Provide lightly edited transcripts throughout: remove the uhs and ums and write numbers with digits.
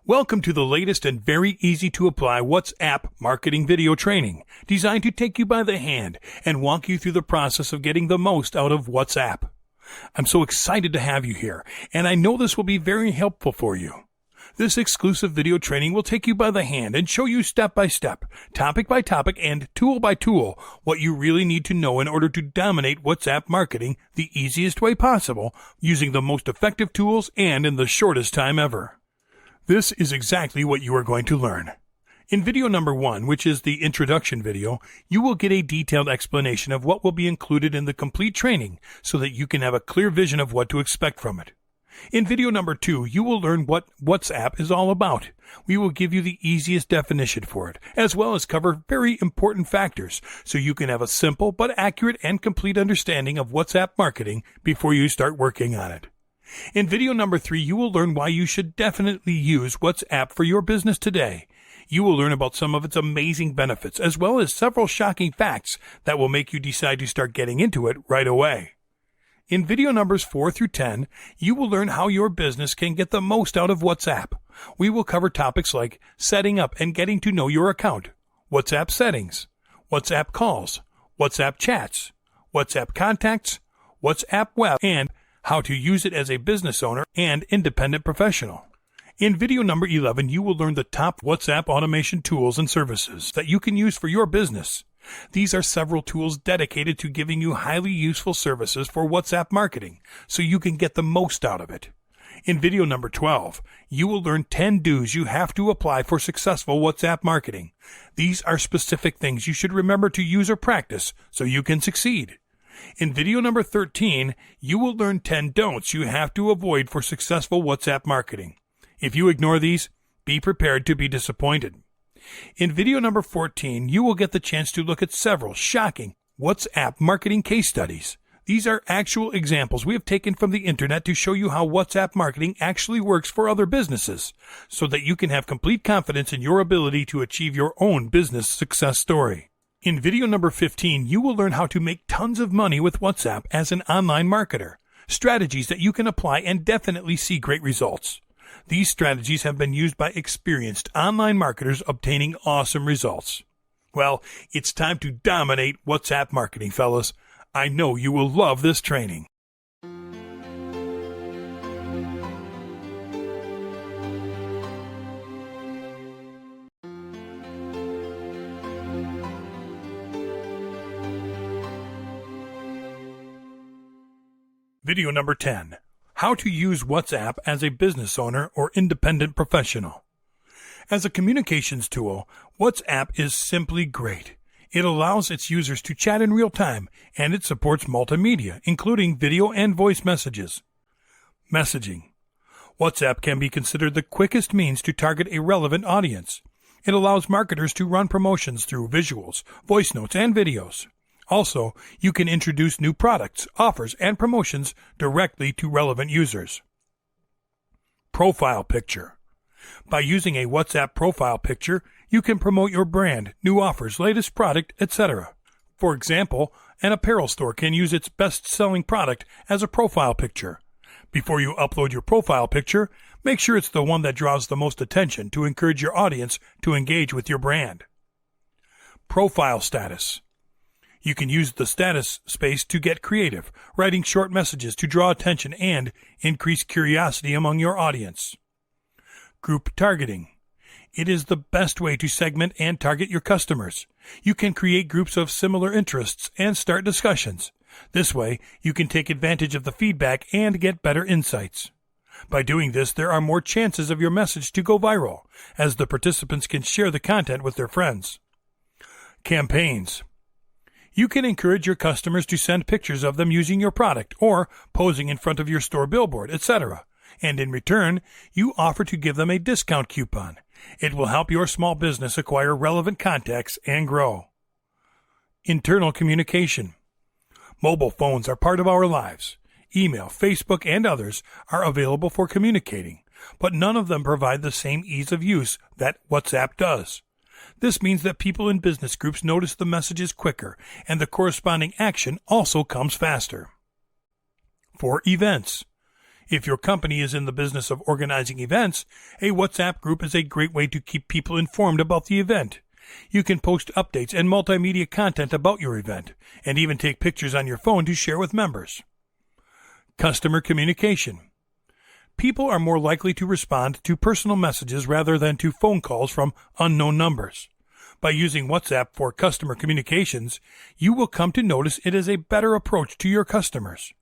Welcome to the latest and very easy to apply WhatsApp marketing video training, designed to take you by the hand and walk you through the process of getting the most out of WhatsApp. I'm so excited to have you here, and I know this will be very helpful for you. This exclusive video training will take you by the hand and show you step by step, topic by topic, and tool by tool what you really need to know in order to dominate WhatsApp marketing the easiest way possible, using the most effective tools and in the shortest time ever. This is exactly what you are going to learn. In video number 1, which is the introduction video, you will get a detailed explanation of what will be included in the complete training so that you can have a clear vision of what to expect from it. In video number 2, you will learn what WhatsApp is all about. We will give you the easiest definition for it, as well as cover very important factors so you can have a simple but accurate and complete understanding of WhatsApp marketing before you start working on it. In video number 3, you will learn why you should definitely use WhatsApp for your business today. You will learn about some of its amazing benefits, as well as several shocking facts that will make you decide to start getting into it right away. In video numbers 4 through 10, you will learn how your business can get the most out of WhatsApp. We will cover topics like setting up and getting to know your account, WhatsApp settings, WhatsApp calls, WhatsApp chats, WhatsApp contacts, WhatsApp web, and how to use it as a business owner and independent professional. In video number 11, you will learn the top WhatsApp automation tools and services that you can use for your business. These are several tools dedicated to giving you highly useful services for WhatsApp marketing, so you can get the most out of it. In video number 12, you will learn 10 do's you have to apply for successful WhatsApp marketing. These are specific things you should remember to use or practice so you can succeed. In video number 13, you will learn 10 don'ts you have to avoid for successful WhatsApp marketing. If you ignore these, be prepared to be disappointed. In video number 14, you will get the chance to look at several shocking WhatsApp marketing case studies. These are actual examples we have taken from the internet to show you how WhatsApp marketing actually works for other businesses, so that you can have complete confidence in your ability to achieve your own business success story. In video number 15, you will learn how to make tons of money with WhatsApp as an online marketer, strategies that you can apply and definitely see great results. These strategies have been used by experienced online marketers obtaining awesome results. Well, it's time to dominate WhatsApp marketing, fellas. I know you will love this training. Video number 10. How to use WhatsApp as a business owner or independent professional. As a communications tool, WhatsApp is simply great. It allows its users to chat in real time, and it supports multimedia, including video and voice messages. Messaging. WhatsApp can be considered the quickest means to target a relevant audience. It allows marketers to run promotions through visuals, voice notes, and videos. Also, you can introduce new products, offers, and promotions directly to relevant users. Profile picture. By using a WhatsApp profile picture, you can promote your brand, new offers, latest product, etc. For example, an apparel store can use its best-selling product as a profile picture. Before you upload your profile picture, make sure it's the one that draws the most attention to encourage your audience to engage with your brand. Profile status. You can use the status space to get creative, writing short messages to draw attention and increase curiosity among your audience. Group targeting. It is the best way to segment and target your customers. You can create groups of similar interests and start discussions. This way, you can take advantage of the feedback and get better insights. By doing this, there are more chances of your message to go viral, as the participants can share the content with their friends. Campaigns. You can encourage your customers to send pictures of them using your product or posing in front of your store billboard, etc. And in return, you offer to give them a discount coupon. It will help your small business acquire relevant contacts and grow. Internal communication. Mobile phones are part of our lives. Email, Facebook, and others are available for communicating, but none of them provide the same ease of use that WhatsApp does. This means that people in business groups notice the messages quicker, and the corresponding action also comes faster. For events. If your company is in the business of organizing events, a WhatsApp group is a great way to keep people informed about the event. You can post updates and multimedia content about your event, and even take pictures on your phone to share with members. Customer communication. People are more likely to respond to personal messages rather than to phone calls from unknown numbers. By using WhatsApp for customer communications, you will come to notice it is a better approach to your customers.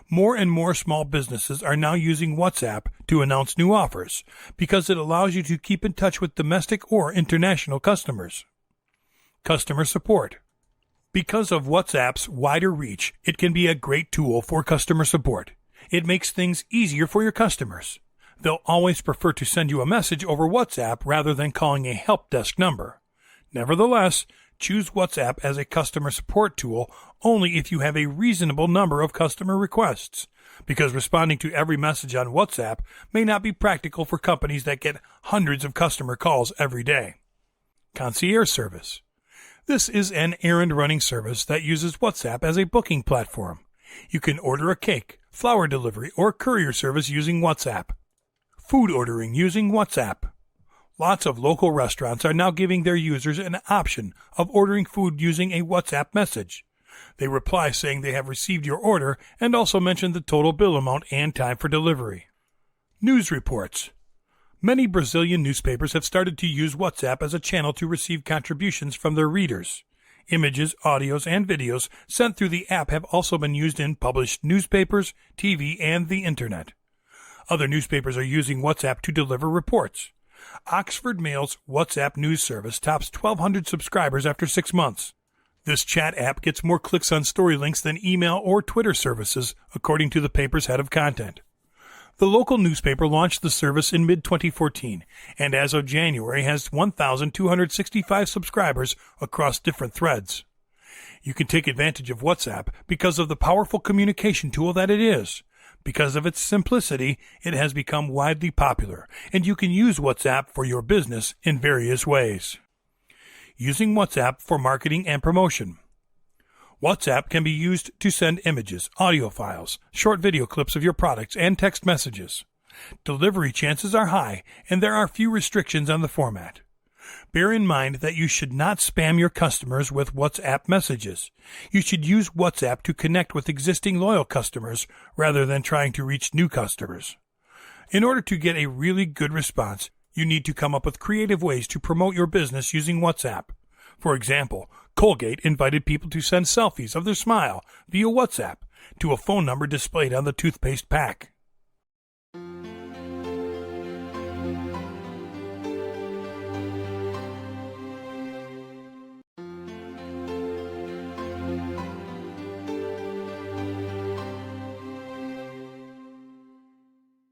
More and more small businesses are now using WhatsApp to announce new offers because it allows you to keep in touch with domestic or international customers. Customer support. Because of WhatsApp's wider reach, it can be a great tool for customer support. It makes things easier for your customers. They'll always prefer to send you a message over WhatsApp rather than calling a help desk number. Nevertheless, choose WhatsApp as a customer support tool only if you have a reasonable number of customer requests, because responding to every message on WhatsApp may not be practical for companies that get hundreds of customer calls every day. Concierge service. This is an errand-running service that uses WhatsApp as a booking platform. You can order a cake, flower delivery, or courier service using WhatsApp. Food ordering using WhatsApp. Lots of local restaurants are now giving their users an option of ordering food using a WhatsApp message. They reply saying they have received your order and also mention the total bill amount and time for delivery. News reports. Many Brazilian newspapers have started to use WhatsApp as a channel to receive contributions from their readers. Images, audios, and videos sent through the app have also been used in published newspapers, TV, and the Internet. Other newspapers are using WhatsApp to deliver reports. Oxford Mail's WhatsApp news service tops 1,200 subscribers after 6 months. This chat app gets more clicks on story links than email or Twitter services, according to the paper's head of content. The local newspaper launched the service in mid-2014, and as of January has 1,265 subscribers across different threads. You can take advantage of WhatsApp because of the powerful communication tool that it is. Because of its simplicity, it has become widely popular, and you can use WhatsApp for your business in various ways. Using WhatsApp for marketing and promotion. WhatsApp can be used to send images, audio files, short video clips of your products, and text messages. Delivery chances are high, and there are few restrictions on the format. Bear in mind that you should not spam your customers with WhatsApp messages. You should use WhatsApp to connect with existing loyal customers rather than trying to reach new customers. In order to get a really good response, you need to come up with creative ways to promote your business using WhatsApp. For example, Colgate invited people to send selfies of their smile via WhatsApp to a phone number displayed on the toothpaste pack.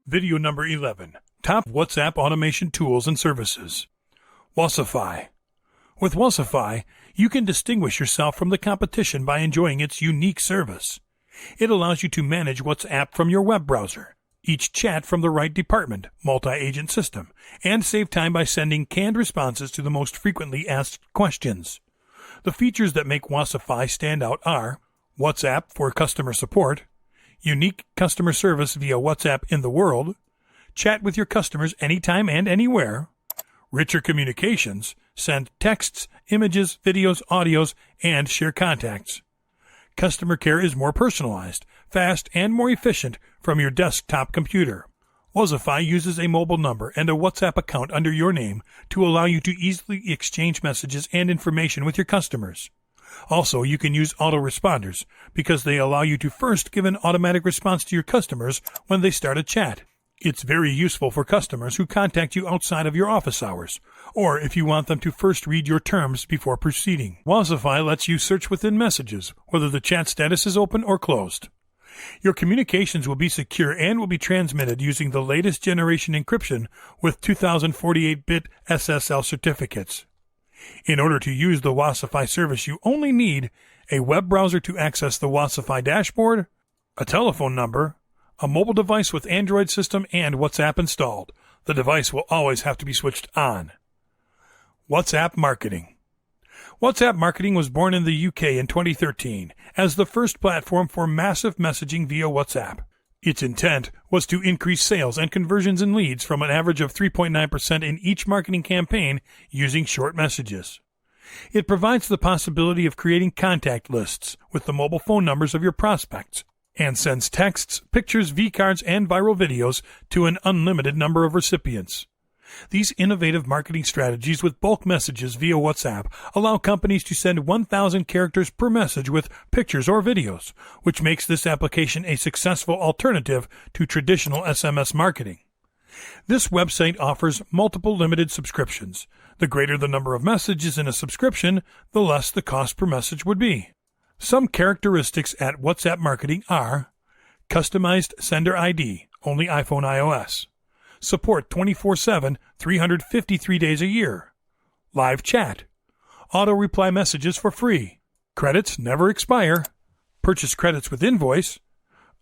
Video number 11. Top WhatsApp automation tools and services. Wasify. With Wasify, you can distinguish yourself from the competition by enjoying its unique service. It allows you to manage WhatsApp from your web browser, each chat from the right department, multi-agent system, and save time by sending canned responses to the most frequently asked questions. The features that make Wasify stand out are WhatsApp for customer support, unique customer service via WhatsApp in the world, chat with your customers anytime and anywhere, richer communications, send texts, images, videos, audios, and share contacts. Customer care is more personalized, fast, and more efficient from your desktop computer. Wasify uses a mobile number and a WhatsApp account under your name to allow you to easily exchange messages and information with your customers. Also, you can use autoresponders because they allow you to first give an automatic response to your customers when they start a chat. It's very useful for customers who contact you outside of your office hours, or if you want them to first read your terms before proceeding. Wasify lets you search within messages, whether the chat status is open or closed. Your communications will be secure and will be transmitted using the latest generation encryption with 2048-bit SSL certificates. In order to use the Wasify service, you only need a web browser to access the Wasify dashboard, a telephone number, a mobile device with Android system, and WhatsApp installed. The device will always have to be switched on. WhatsApp marketing. WhatsApp marketing was born in the UK in 2013 as the first platform for massive messaging via WhatsApp. Its intent was to increase sales and conversions in leads from an average of 3.9% in each marketing campaign using short messages. It provides the possibility of creating contact lists with the mobile phone numbers of your prospects and sends texts, pictures, V-cards, and viral videos to an unlimited number of recipients. These innovative marketing strategies with bulk messages via WhatsApp allow companies to send 1,000 characters per message with pictures or videos, which makes this application a successful alternative to traditional SMS marketing. This website offers multiple limited subscriptions. The greater the number of messages in a subscription, the less the cost per message would be. Some characteristics at WhatsApp marketing are customized sender ID, only iPhone iOS. Support 24/7, 353 days a year. Live chat. Auto-reply messages for free. Credits never expire. Purchase credits with invoice.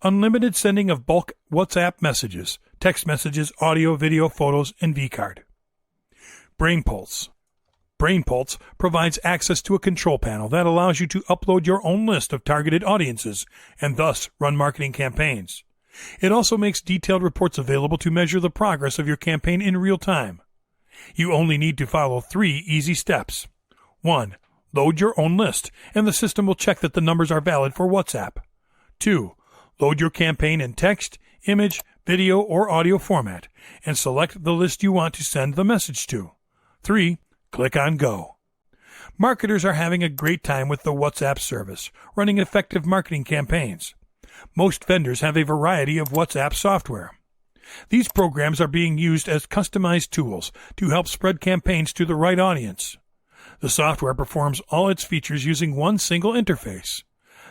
Unlimited sending of bulk WhatsApp messages, text messages, audio, video, photos, and V-card. BrainPulse. BrainPulse provides access to a control panel that allows you to upload your own list of targeted audiences and thus run marketing campaigns. It also makes detailed reports available to measure the progress of your campaign in real time. You only need to follow 3 easy steps. 1. Load your own list, and the system will check that the numbers are valid for WhatsApp. 2. Load your campaign in text, image, video, or audio format, and select the list you want to send the message to. 3. Click on Go. Marketers are having a great time with the WhatsApp service, running effective marketing campaigns. Most vendors have a variety of WhatsApp software. These programs are being used as customized tools to help spread campaigns to the right audience. The software performs all its features using one single interface.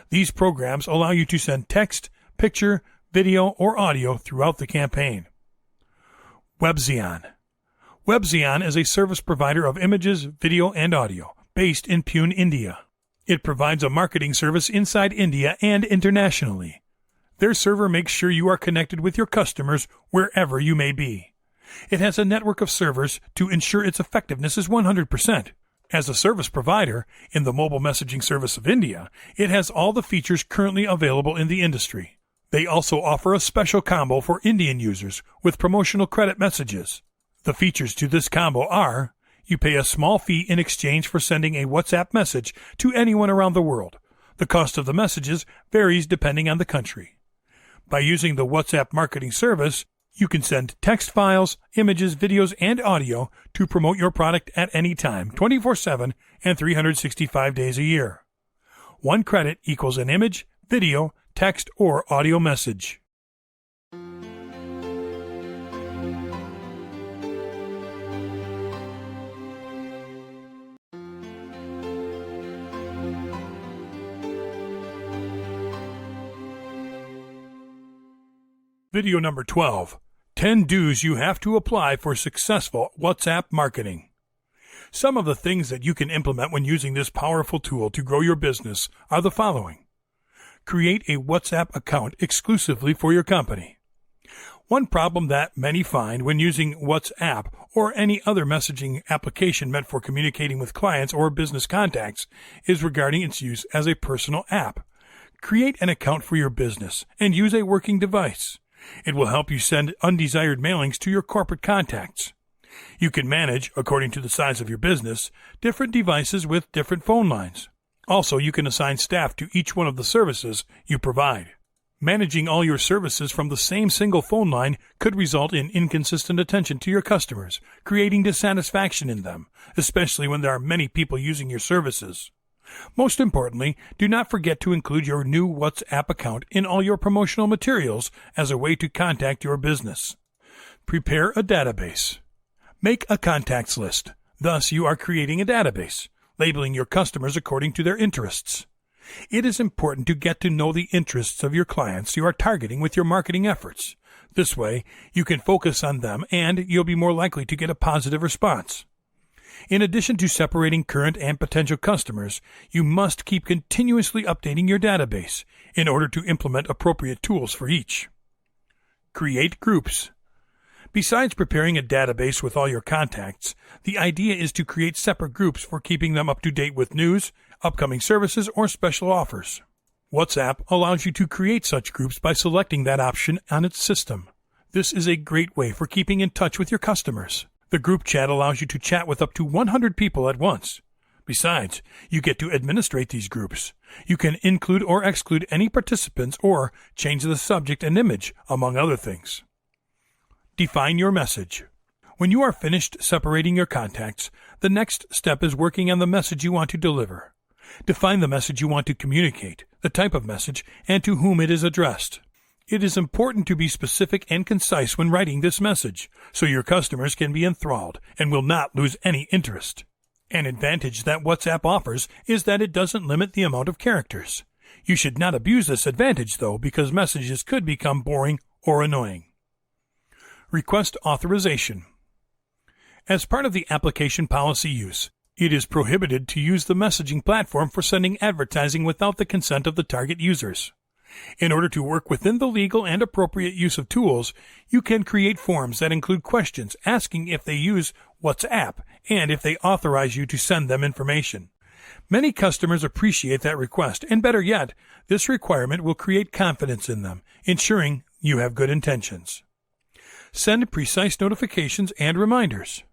These programs allow you to send text, picture, video, or audio throughout the campaign. WebXeon. WebXeon is a service provider of images, video, and audio, based in Pune, India. It provides a marketing service inside India and internationally. Their server makes sure you are connected with your customers wherever you may be. It has a network of servers to ensure its effectiveness is 100%. As a service provider in the mobile messaging service of India, it has all the features currently available in the industry. They also offer a special combo for Indian users with promotional credit messages. The features to this combo are: you pay a small fee in exchange for sending a WhatsApp message to anyone around the world. The cost of the messages varies depending on the country. By using the WhatsApp marketing service, you can send text files, images, videos, and audio to promote your product at any time, 24/7 and 365 days a year. 1 credit equals an image, video, text, or audio message. Video number 12. 10 do's you have to apply for successful WhatsApp marketing. Some of the things that you can implement when using this powerful tool to grow your business are the following. Create a WhatsApp account exclusively for your company. One problem that many find when using WhatsApp or any other messaging application meant for communicating with clients or business contacts is regarding its use as a personal app. Create an account for your business and use a working device. It will help you send undesired mailings to your corporate contacts. You can manage, according to the size of your business, different devices with different phone lines. Also, you can assign staff to each one of the services you provide. Managing all your services from the same single phone line could result in inconsistent attention to your customers, creating dissatisfaction in them, especially when there are many people using your services. Most importantly, do not forget to include your new WhatsApp account in all your promotional materials as a way to contact your business. Prepare a database. Make a contacts list. Thus, you are creating a database, labeling your customers according to their interests. It is important to get to know the interests of your clients you are targeting with your marketing efforts. This way, you can focus on them and you'll be more likely to get a positive response. In addition to separating current and potential customers, you must keep continuously updating your database in order to implement appropriate tools for each. Create groups. Besides preparing a database with all your contacts, the idea is to create separate groups for keeping them up to date with news, upcoming services, or special offers. WhatsApp allows you to create such groups by selecting that option on its system. This is a great way for keeping in touch with your customers. The group chat allows you to chat with up to 100 people at once. Besides, you get to administrate these groups. You can include or exclude any participants or change the subject and image, among other things. Define your message. When you are finished separating your contacts, the next step is working on the message you want to deliver. Define the message you want to communicate, the type of message, and to whom it is addressed. It is important to be specific and concise when writing this message, so your customers can be enthralled and will not lose any interest. An advantage that WhatsApp offers is that it doesn't limit the amount of characters. You should not abuse this advantage, though, because messages could become boring or annoying. Request authorization. As part of the application policy use, it is prohibited to use the messaging platform for sending advertising without the consent of the target users. In order to work within the legal and appropriate use of tools, you can create forms that include questions asking if they use WhatsApp and if they authorize you to send them information. Many customers appreciate that request, and better yet, this requirement will create confidence in them, ensuring you have good intentions. Send precise notifications and reminders.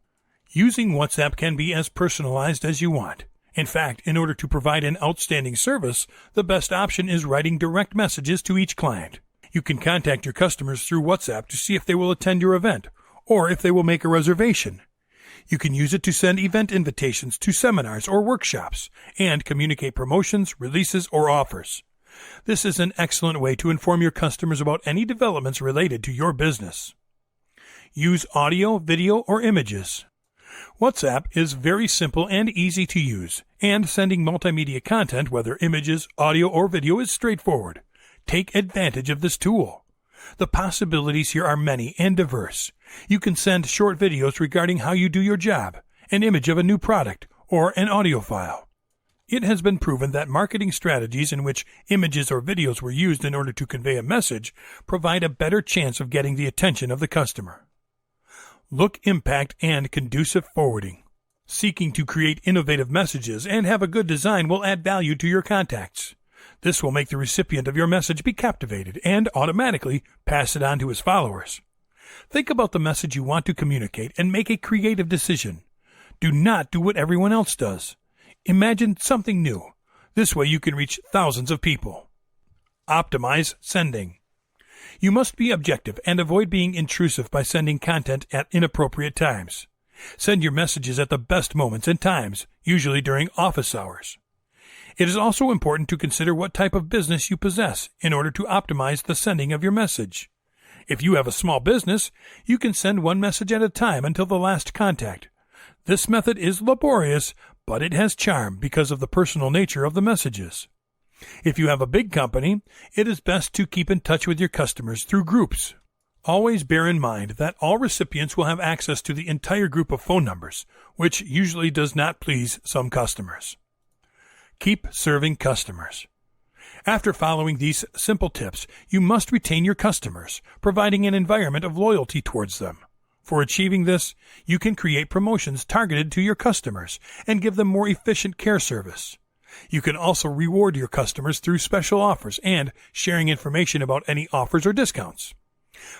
Using WhatsApp can be as personalized as you want. In fact, in order to provide an outstanding service, the best option is writing direct messages to each client. You can contact your customers through WhatsApp to see if they will attend your event, or if they will make a reservation. You can use it to send event invitations to seminars or workshops, and communicate promotions, releases, or offers. This is an excellent way to inform your customers about any developments related to your business. Use audio, video, or images. WhatsApp is very simple and easy to use, and sending multimedia content, whether images, audio, or video, is straightforward. Take advantage of this tool. The possibilities here are many and diverse. You can send short videos regarding how you do your job, an image of a new product, or an audio file. It has been proven that marketing strategies in which images or videos were used in order to convey a message provide a better chance of getting the attention of the customer. Look, impact, and conducive forwarding. Seeking to create innovative messages and have a good design will add value to your contacts. This will make the recipient of your message be captivated and automatically pass it on to his followers. Think about the message you want to communicate and make a creative decision. Do not do what everyone else does. Imagine something new. This way you can reach thousands of people. Optimize sending. You must be objective and avoid being intrusive by sending content at inappropriate times. Send your messages at the best moments and times, usually during office hours. It is also important to consider what type of business you possess in order to optimize the sending of your message. If you have a small business, you can send one message at a time until the last contact. This method is laborious, but it has charm because of the personal nature of the messages. If you have a big company, it is best to keep in touch with your customers through groups. Always bear in mind that all recipients will have access to the entire group of phone numbers, which usually does not please some customers. Keep serving customers. After following these simple tips, you must retain your customers, providing an environment of loyalty towards them. For achieving this, you can create promotions targeted to your customers and give them more efficient care service. You can also reward your customers through special offers and sharing information about any offers or discounts.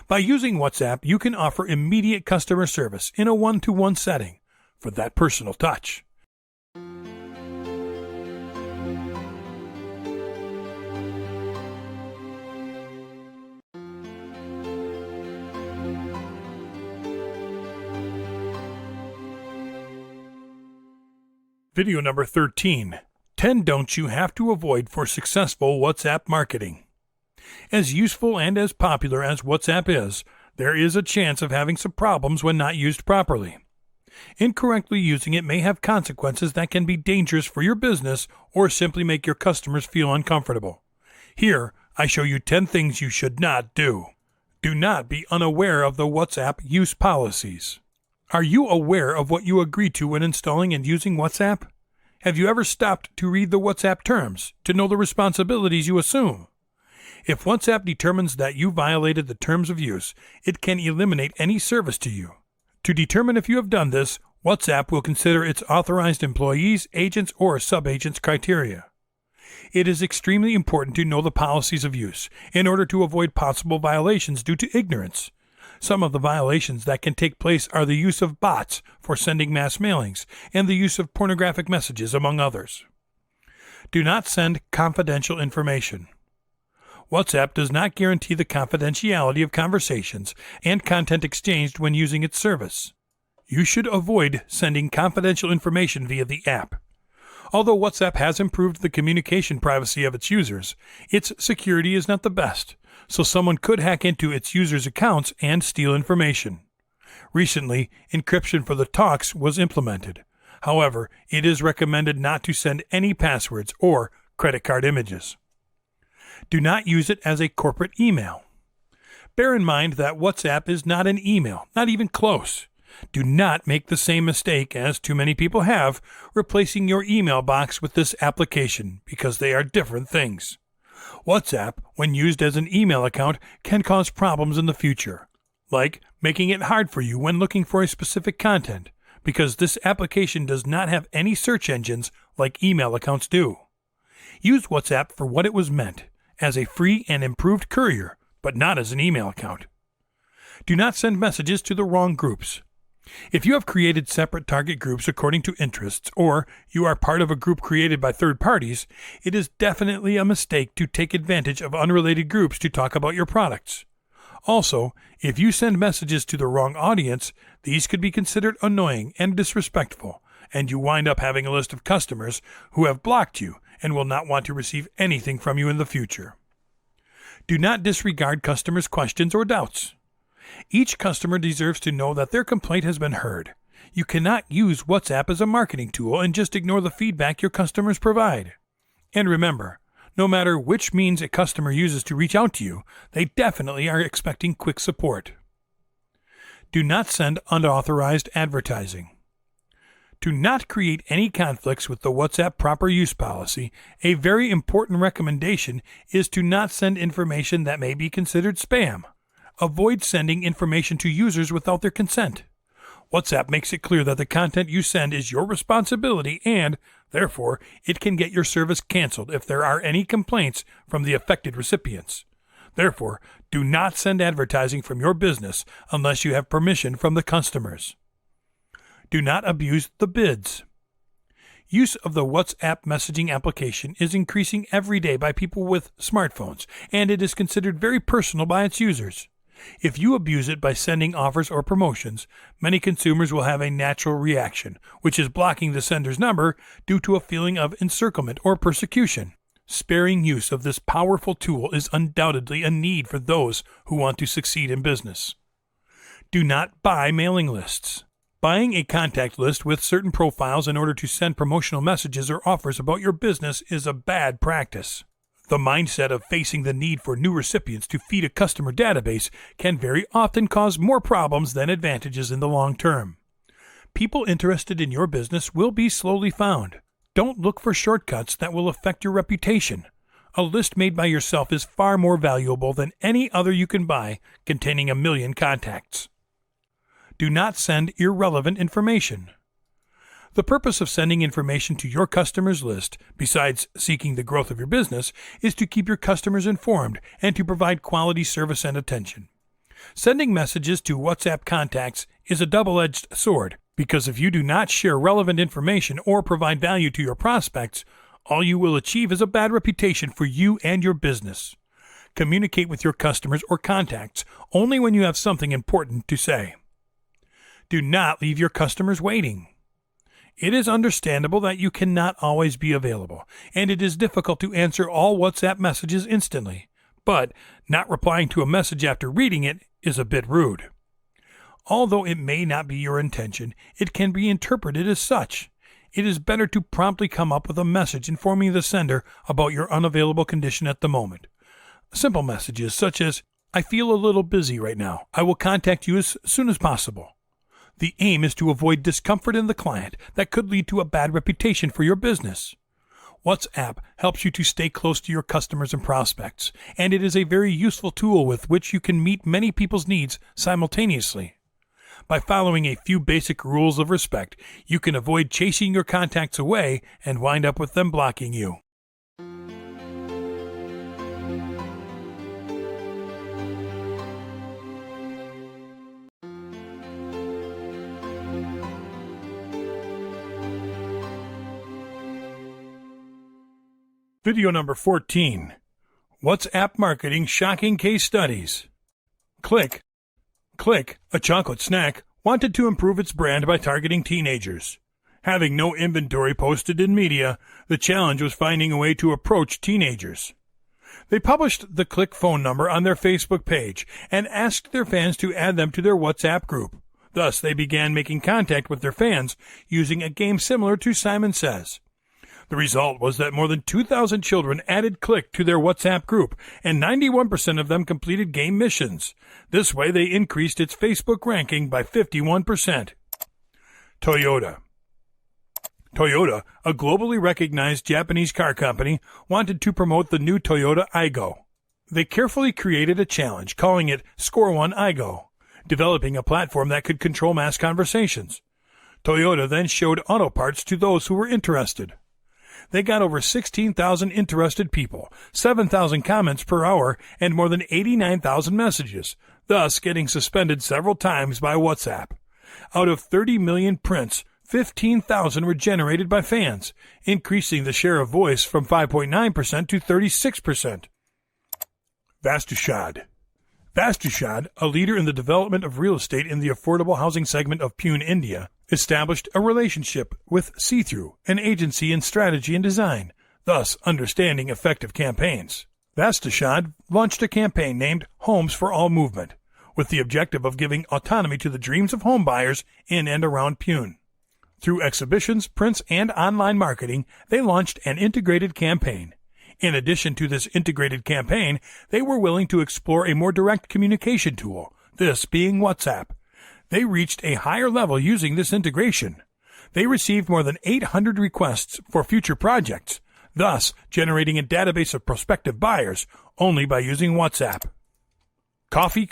By using WhatsApp, you can offer immediate customer service in a one-to-one setting for that personal touch. Video number 13. 10 don'ts you have to avoid for successful WhatsApp marketing. As useful and as popular as WhatsApp is, there is a chance of having some problems when not used properly. Incorrectly using it may have consequences that can be dangerous for your business or simply make your customers feel uncomfortable. Here, I show you 10 things you should not do. Do not be unaware of the WhatsApp use policies. Are you aware of what you agree to when installing and using WhatsApp? Have you ever stopped to read the WhatsApp terms to know the responsibilities you assume? If WhatsApp determines that you violated the terms of use, it can eliminate any service to you. To determine if you have done this, WhatsApp will consider its authorized employees, agents, or sub-agents criteria. It is extremely important to know the policies of use in order to avoid possible violations due to ignorance. Some of the violations that can take place are the use of bots for sending mass mailings and the use of pornographic messages, among others. Do not send confidential information. WhatsApp does not guarantee the confidentiality of conversations and content exchanged when using its service. You should avoid sending confidential information via the app. Although WhatsApp has improved the communication privacy of its users, its security is not the best, so someone could hack into its users' accounts and steal information. Recently, encryption for the talks was implemented. However, it is recommended not to send any passwords or credit card images. Do not use it as a corporate email. Bear in mind that WhatsApp is not an email, not even close. Do not make the same mistake as too many people have, replacing your email box with this application, because they are different things. WhatsApp, when used as an email account, can cause problems in the future, like making it hard for you when looking for a specific content, because this application does not have any search engines like email accounts do. Use WhatsApp for what it was meant, as a free and improved courier, but not as an email account. Do not send messages to the wrong groups. If you have created separate target groups according to interests, or you are part of a group created by third parties, it is definitely a mistake to take advantage of unrelated groups to talk about your products. Also, if you send messages to the wrong audience, these could be considered annoying and disrespectful, and you wind up having a list of customers who have blocked you and will not want to receive anything from you in the future. Do not disregard customers' questions or doubts. Each customer deserves to know that their complaint has been heard. You cannot use WhatsApp as a marketing tool and just ignore the feedback your customers provide. And remember, no matter which means a customer uses to reach out to you, they definitely are expecting quick support. Do not send unauthorized advertising. To not create any conflicts with the WhatsApp proper use policy, a very important recommendation is to not send information that may be considered spam. Avoid sending information to users without their consent. WhatsApp makes it clear that the content you send is your responsibility and, therefore, it can get your service canceled if there are any complaints from the affected recipients. Therefore, do not send advertising from your business unless you have permission from the customers. Do not abuse the bids. Use of the WhatsApp messaging application is increasing every day by people with smartphones, and it is considered very personal by its users. If you abuse it by sending offers or promotions, many consumers will have a natural reaction, which is blocking the sender's number due to a feeling of encirclement or persecution. Sparing use of this powerful tool is undoubtedly a need for those who want to succeed in business. Do not buy mailing lists. Buying a contact list with certain profiles in order to send promotional messages or offers about your business is a bad practice. The mindset of facing the need for new recipients to feed a customer database can very often cause more problems than advantages in the long term. People interested in your business will be slowly found. Don't look for shortcuts that will affect your reputation. A list made by yourself is far more valuable than any other you can buy containing 1 million contacts. Do not send irrelevant information. The purpose of sending information to your customers list, besides seeking the growth of your business, is to keep your customers informed and to provide quality service and attention. Sending messages to WhatsApp contacts is a double-edged sword, because if you do not share relevant information or provide value to your prospects, all you will achieve is a bad reputation for you and your business. Communicate with your customers or contacts only when you have something important to say. Do not leave your customers waiting. It is understandable that you cannot always be available, and it is difficult to answer all WhatsApp messages instantly, but not replying to a message after reading it is a bit rude. Although it may not be your intention, it can be interpreted as such. It is better to promptly come up with a message informing the sender about your unavailable condition at the moment. Simple messages such as, "I feel a little busy right now. I will contact you as soon as possible." The aim is to avoid discomfort in the client that could lead to a bad reputation for your business. WhatsApp helps you to stay close to your customers and prospects, and it is a very useful tool with which you can meet many people's needs simultaneously. By following a few basic rules of respect, you can avoid chasing your contacts away and wind up with them blocking you. Video number 14. WhatsApp Marketing Shocking Case Studies. Click, a chocolate snack, wanted to improve its brand by targeting teenagers. Having no inventory posted in media, the challenge was finding a way to approach teenagers. They published the Click phone number on their Facebook page and asked their fans to add them to their WhatsApp group. Thus, they began making contact with their fans using a game similar to Simon Says. The result was that more than 2,000 children added Click to their WhatsApp group, and 91% of them completed game missions. This way, they increased its Facebook ranking by 51%. Toyota, a globally recognized Japanese car company, wanted to promote the new Toyota Aygo. They carefully created a challenge, calling it Score One Aygo, developing a platform that could control mass conversations. Toyota then showed auto parts to those who were interested. They got over 16,000 interested people, 7,000 comments per hour, and more than 89,000 messages, thus getting suspended several times by WhatsApp. Out of 30 million prints, 15,000 were generated by fans, increasing the share of voice from 5.9% to 36%. Vastushad, a leader in the development of real estate in the affordable housing segment of Pune, India, established a relationship with See-Through, an agency in strategy and design, thus understanding effective campaigns. Vastushad launched a campaign named Homes for All Movement, with the objective of giving autonomy to the dreams of home buyers in and around Pune. Through exhibitions, prints, and online marketing, they launched an integrated campaign. In addition to this integrated campaign, they were willing to explore a more direct communication tool, this being WhatsApp. They reached a higher level using this integration. They received more than 800 requests for future projects, thus generating a database of prospective buyers only by using WhatsApp. Coffee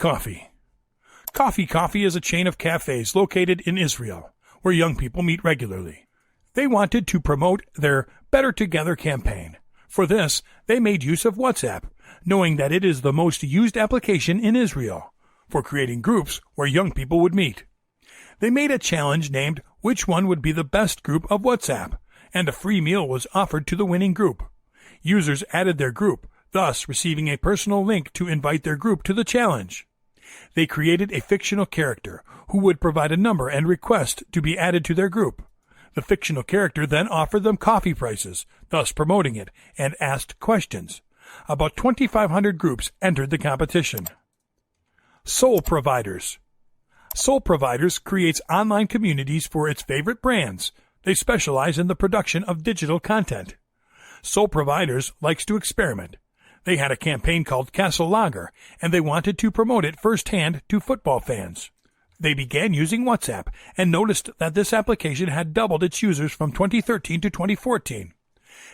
is a chain of cafes located in Israel, where young people meet regularly. They wanted to promote their Better Together campaign. For this, they made use of WhatsApp, knowing that it is the most used application in Israel, for creating groups where young people would meet. They made a challenge named Which One Would Be the Best Group of WhatsApp, and a free meal was offered to the winning group. Users added their group, thus receiving a personal link to invite their group to the challenge. They created a fictional character who would provide a number and request to be added to their group. The fictional character then offered them coffee prices, thus promoting it, and asked questions. About 2,500 groups entered the competition. Soul Providers creates online communities for its favorite brands. They specialize in the production of digital content. Soul Providers likes to experiment. They had a campaign called Castle Lager, and they wanted to promote it firsthand to football fans. They began using WhatsApp and noticed that this application had doubled its users from 2013 to 2014.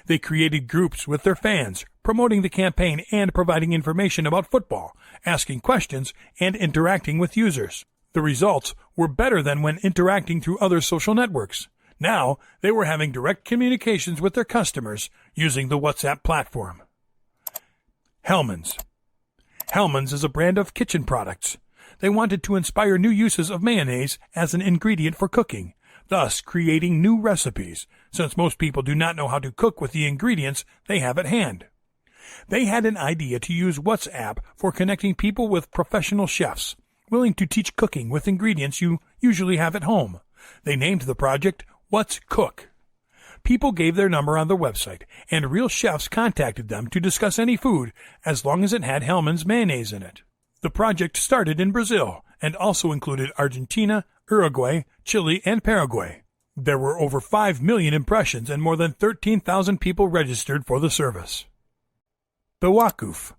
They created groups with their fans, promoting the campaign and providing information about football, asking questions, and interacting with users. The results were better than when interacting through other social networks. Now, they were having direct communications with their customers using the WhatsApp platform. Hellmann's is a brand of kitchen products. They wanted to inspire new uses of mayonnaise as an ingredient for cooking, thus creating new recipes, since most people do not know how to cook with the ingredients they have at hand. They had an idea to use WhatsApp for connecting people with professional chefs, willing to teach cooking with ingredients you usually have at home. They named the project What's Cook. People gave their number on their website, and real chefs contacted them to discuss any food as long as it had Hellmann's mayonnaise in it. The project started in Brazil and also included Argentina, Uruguay, Chile, and Paraguay. There were over 5 million impressions and more than 13,000 people registered for the service. Bewakuf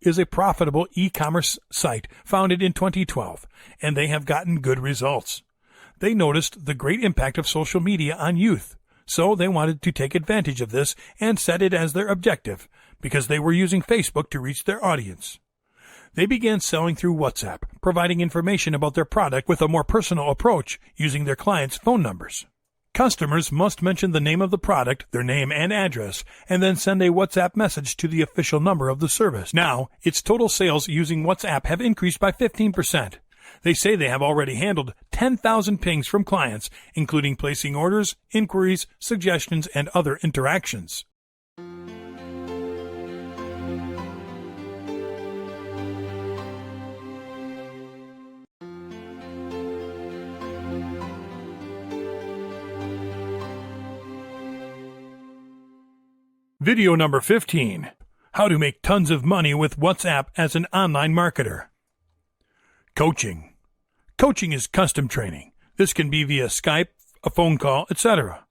is a profitable e-commerce site founded in 2012, and they have gotten good results. They noticed the great impact of social media on youth, so they wanted to take advantage of this and set it as their objective, because they were using Facebook to reach their audience. They began selling through WhatsApp, providing information about their product with a more personal approach using their clients' phone numbers. Customers must mention the name of the product, their name and address, and then send a WhatsApp message to the official number of the service. Now, its total sales using WhatsApp have increased by 15%. They say they have already handled 10,000 pings from clients, including placing orders, inquiries, suggestions, and other interactions. Video number 15. How to make tons of money with WhatsApp as an online marketer. Coaching. Coaching is custom training. This can be via Skype, a phone call, etc.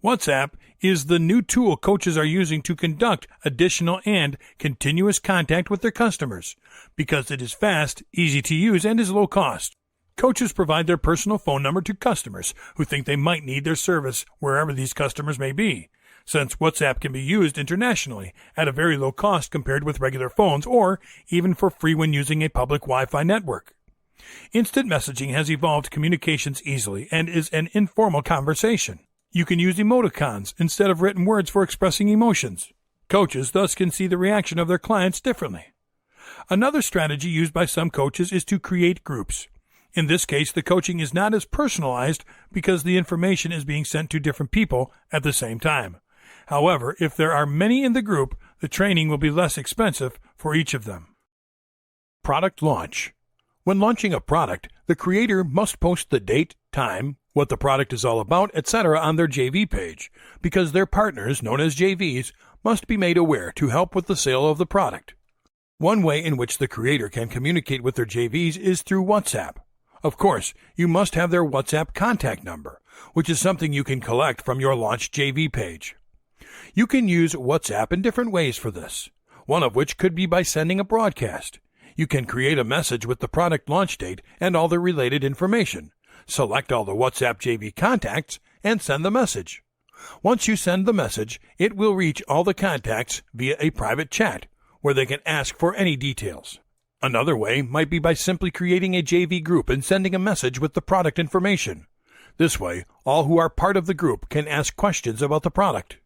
WhatsApp is the new tool coaches are using to conduct additional and continuous contact with their customers because it is fast, easy to use, and is low cost. Coaches provide their personal phone number to customers who think they might need their service wherever these customers may be, since WhatsApp can be used internationally at a very low cost compared with regular phones or even for free when using a public Wi-Fi network. Instant messaging has evolved communications easily and is an informal conversation. You can use emoticons instead of written words for expressing emotions. Coaches thus can see the reaction of their clients differently. Another strategy used by some coaches is to create groups. In this case, the coaching is not as personalized because the information is being sent to different people at the same time. However, if there are many in the group, the training will be less expensive for each of them. Product launch. When launching a product, the creator must post the date, time, what the product is all about, etc. on their JV page, because their partners, known as JVs, must be made aware to help with the sale of the product. One way in which the creator can communicate with their JVs is through WhatsApp. Of course, you must have their WhatsApp contact number, which is something you can collect from your launch JV page. You can use WhatsApp in different ways for this, one of which could be by sending a broadcast. You can create a message with the product launch date and all the related information. Select all the WhatsApp JV contacts and send the message. Once you send the message, it will reach all the contacts via a private chat where they can ask for any details. Another way might be by simply creating a JV group and sending a message with the product information. This way, all who are part of the group can ask questions about the product.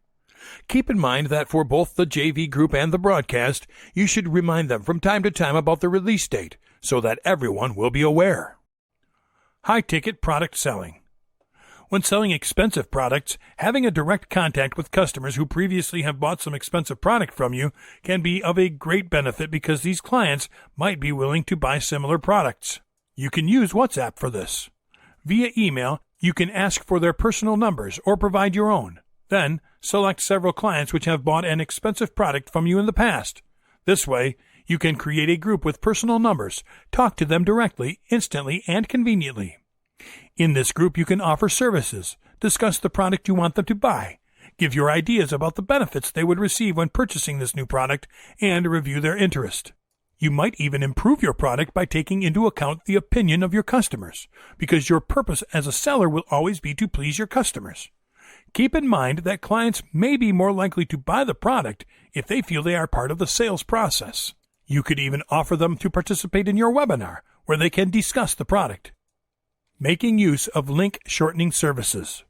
Keep in mind that for both the JV group and the broadcast, you should remind them from time to time about the release date so that everyone will be aware. High-ticket product selling. When selling expensive products, having a direct contact with customers who previously have bought some expensive product from you can be of a great benefit because these clients might be willing to buy similar products. You can use WhatsApp for this. Via email, you can ask for their personal numbers or provide your own. Then, select several clients which have bought an expensive product from you in the past. This way, you can create a group with personal numbers, talk to them directly, instantly, and conveniently. In this group, you can offer services, discuss the product you want them to buy, give your ideas about the benefits they would receive when purchasing this new product, and review their interest. You might even improve your product by taking into account the opinion of your customers, because your purpose as a seller will always be to please your customers. Keep in mind that clients may be more likely to buy the product if they feel they are part of the sales process. You could even offer them to participate in your webinar, where they can discuss the product. Making use of link shortening services.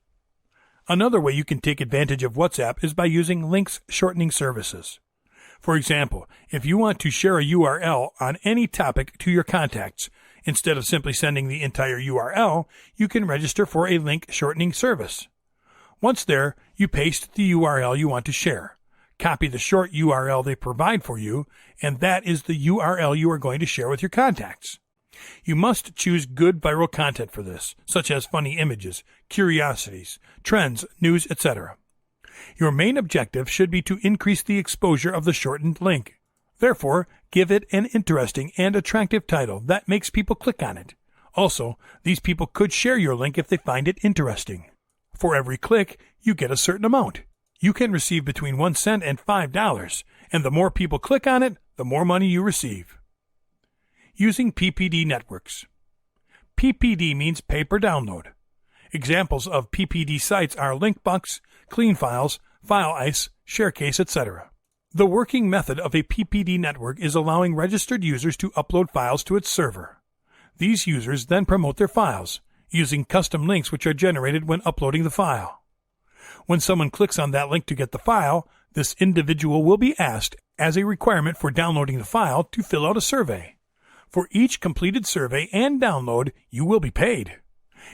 Another way you can take advantage of WhatsApp is by using links shortening services. For example, if you want to share a URL on any topic to your contacts, instead of simply sending the entire URL, you can register for a link shortening service. Once there, you paste the URL you want to share. Copy the short URL they provide for you, and that is the URL you are going to share with your contacts. You must choose good viral content for this, such as funny images, curiosities, trends, news, etc. Your main objective should be to increase the exposure of the shortened link. Therefore, give it an interesting and attractive title that makes people click on it. Also, these people could share your link if they find it interesting. For every click, you get a certain amount. You can receive between 1 cent and $5, and the more people click on it, the more money you receive. Using PPD networks. PPD means pay per download. Examples of PPD sites are Linkbucks, CleanFiles, FileIce, ShareCase, etc. The working method of a PPD network is allowing registered users to upload files to its server. These users then promote their files, using custom links which are generated when uploading the file. When someone clicks on that link to get the file, this individual will be asked, as a requirement for downloading the file, to fill out a survey. For each completed survey and download, you will be paid.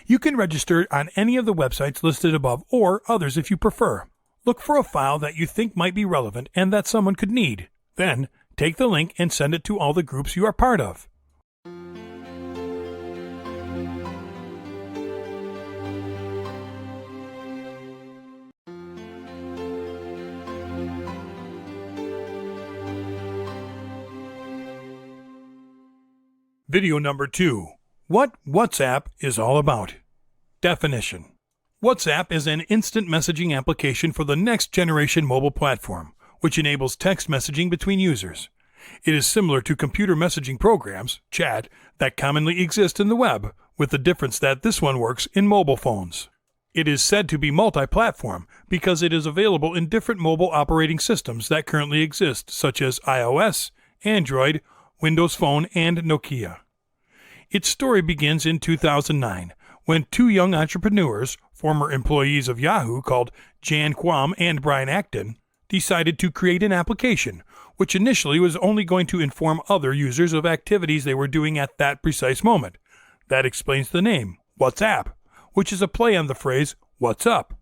You can register on any of the websites listed above or others if you prefer. Look for a file that you think might be relevant and that someone could need. Then, take the link and send it to all the groups you are part of. Video number 2. What WhatsApp is all about. Definition. WhatsApp is an instant messaging application for the next generation mobile platform, which enables text messaging between users. It is similar to computer messaging programs, chat, that commonly exist in the web, with the difference that this one works in mobile phones. It is said to be multi-platform because it is available in different mobile operating systems that currently exist, such as iOS, Android, Windows Phone, and Nokia. Its story begins in 2009, when two young entrepreneurs, former employees of Yahoo called Jan Quam and Brian Acton, decided to create an application, which initially was only going to inform other users of activities they were doing at that precise moment. That explains the name, WhatsApp, which is a play on the phrase, "What's up?"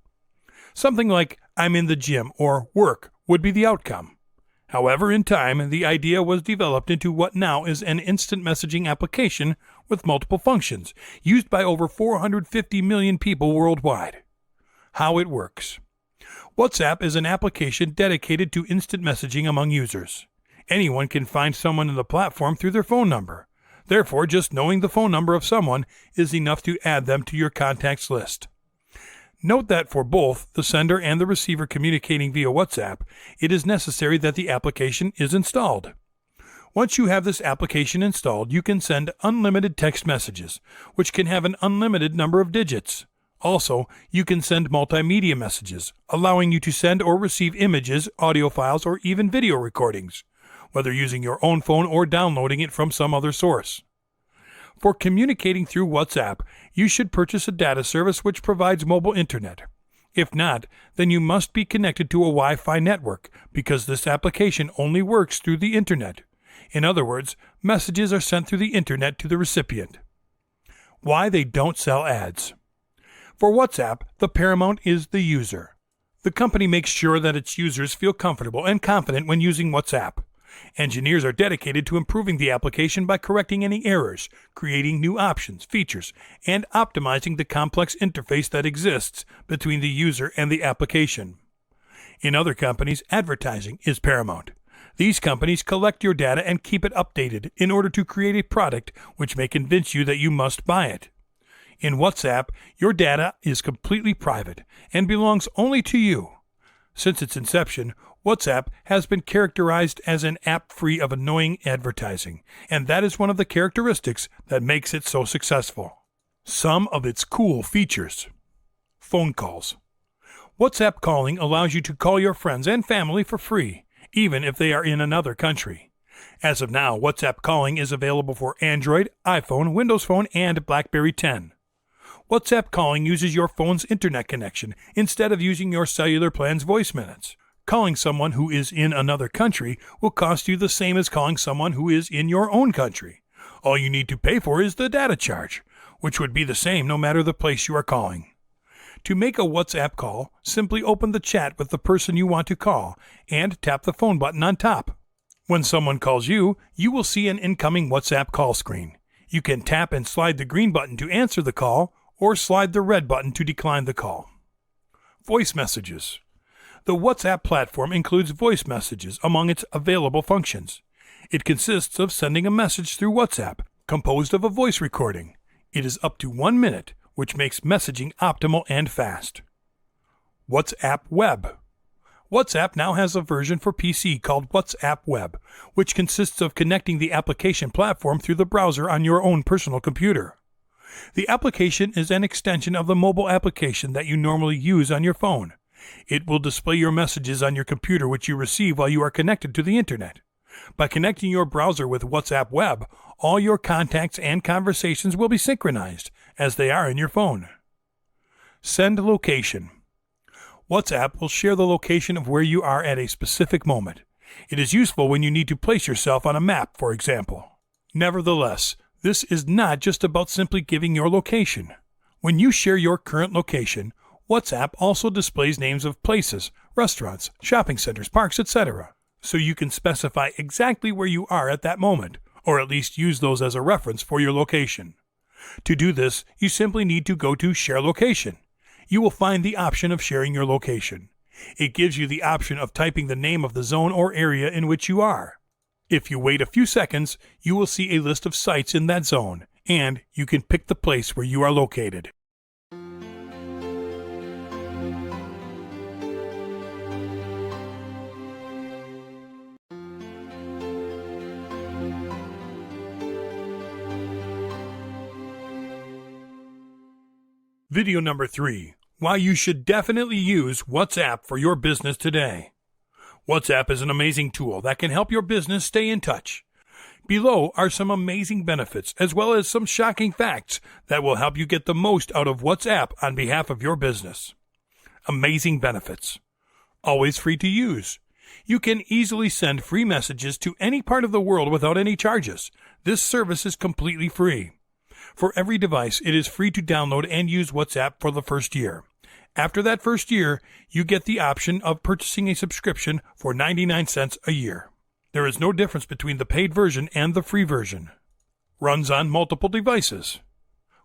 Something like, "I'm in the gym," or "work" would be the outcome. However, in time, the idea was developed into what now is an instant messaging application with multiple functions, used by over 450 million people worldwide. How it works. WhatsApp is an application dedicated to instant messaging among users. Anyone can find someone in the platform through their phone number. Therefore, just knowing the phone number of someone is enough to add them to your contacts list. Note that for both the sender and the receiver communicating via WhatsApp, it is necessary that the application is installed. Once you have this application installed, you can send unlimited text messages, which can have an unlimited number of digits. Also, you can send multimedia messages, allowing you to send or receive images, audio files, or even video recordings, whether using your own phone or downloading it from some other source. For communicating through WhatsApp, you should purchase a data service which provides mobile internet. If not, then you must be connected to a Wi-Fi network, because this application only works through the internet. In other words, messages are sent through the internet to the recipient. Why they don't sell ads. For WhatsApp, the paramount is the user. The company makes sure that its users feel comfortable and confident when using WhatsApp. Engineers are dedicated to improving the application by correcting any errors, creating new options, features, and optimizing the complex interface that exists between the user and the application. In other companies, advertising is paramount. These companies collect your data and keep it updated in order to create a product which may convince you that you must buy it. In WhatsApp, your data is completely private and belongs only to you. Since its inception, WhatsApp has been characterized as an app free of annoying advertising, and that is one of the characteristics that makes it so successful. Some of its cool features. Phone calls. WhatsApp calling allows you to call your friends and family for free, even if they are in another country. As of now, WhatsApp calling is available for Android, iPhone, Windows Phone, and BlackBerry 10. WhatsApp calling uses your phone's internet connection instead of using your cellular plan's voice minutes. Calling someone who is in another country will cost you the same as calling someone who is in your own country. All you need to pay for is the data charge, which would be the same no matter the place you are calling. To make a WhatsApp call, simply open the chat with the person you want to call and tap the phone button on top. When someone calls you, you will see an incoming WhatsApp call screen. You can tap and slide the green button to answer the call or slide the red button to decline the call. Voice messages. The WhatsApp platform includes voice messages among its available functions. It consists of sending a message through WhatsApp, composed of a voice recording. It is up to 1 minute, which makes messaging optimal and fast. WhatsApp Web. WhatsApp now has a version for PC called WhatsApp Web, which consists of connecting the application platform through the browser on your own personal computer. The application is an extension of the mobile application that you normally use on your phone. It will display your messages on your computer which you receive while you are connected to the internet. By connecting your browser with WhatsApp Web, all your contacts and conversations will be synchronized, as they are in your phone. Send location. WhatsApp will share the location of where you are at a specific moment. It is useful when you need to place yourself on a map, for example. Nevertheless, this is not just about simply giving your location. When you share your current location, WhatsApp also displays names of places, restaurants, shopping centers, parks, etc., so you can specify exactly where you are at that moment, or at least use those as a reference for your location. To do this, you simply need to go to Share Location. You will find the option of sharing your location. It gives you the option of typing the name of the zone or area in which you are. If you wait a few seconds, you will see a list of sites in that zone, and you can pick the place where you are located. Video number 3. Why you should definitely use WhatsApp for your business today. WhatsApp is an amazing tool that can help your business stay in touch. Below are some amazing benefits as well as some shocking facts that will help you get the most out of WhatsApp on behalf of your business. Amazing benefits. Always free to use. You can easily send free messages to any part of the world without any charges. This service is completely free. For every device, it is free to download and use WhatsApp for the first year. After that first year, you get the option of purchasing a subscription for 99 cents a year. There is no difference between the paid version and the free version. Runs on multiple devices.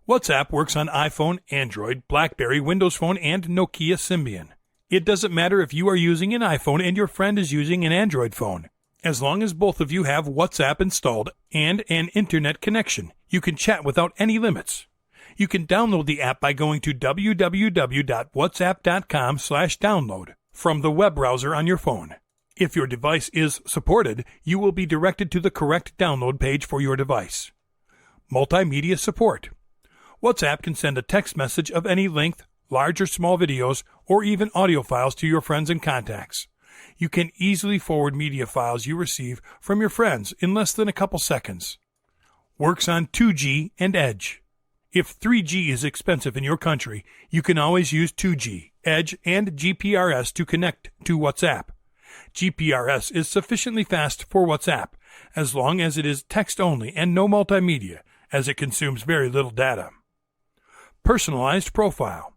WhatsApp works on iPhone, Android, BlackBerry, Windows Phone, and Nokia Symbian. It doesn't matter if you are using an iPhone and your friend is using an Android phone. As long as both of you have WhatsApp installed and an internet connection, you can chat without any limits. You can download the app by going to www.whatsapp.com/download from the web browser on your phone. If your device is supported, you will be directed to the correct download page for your device. Multimedia support. WhatsApp can send a text message of any length, large or small videos, or even audio files to your friends and contacts. You can easily forward media files you receive from your friends in less than a couple seconds. Works on 2G and Edge. If 3G is expensive in your country, you can always use 2G, Edge, and GPRS to connect to WhatsApp. GPRS is sufficiently fast for WhatsApp, as long as it is text only and no multimedia, as it consumes very little data. Personalized profile.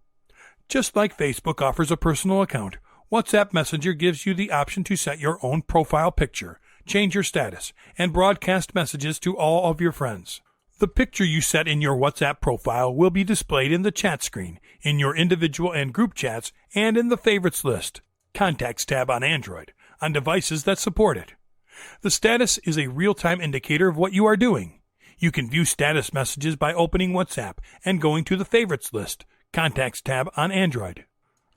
Just like Facebook offers a personal account, WhatsApp Messenger gives you the option to set your own profile picture, change your status, and broadcast messages to all of your friends. The picture you set in your WhatsApp profile will be displayed in the chat screen, in your individual and group chats, and in the favorites list, Contacts tab on Android, on devices that support it. The status is a real-time indicator of what you are doing. You can view status messages by opening WhatsApp and going to the favorites list, Contacts tab on Android.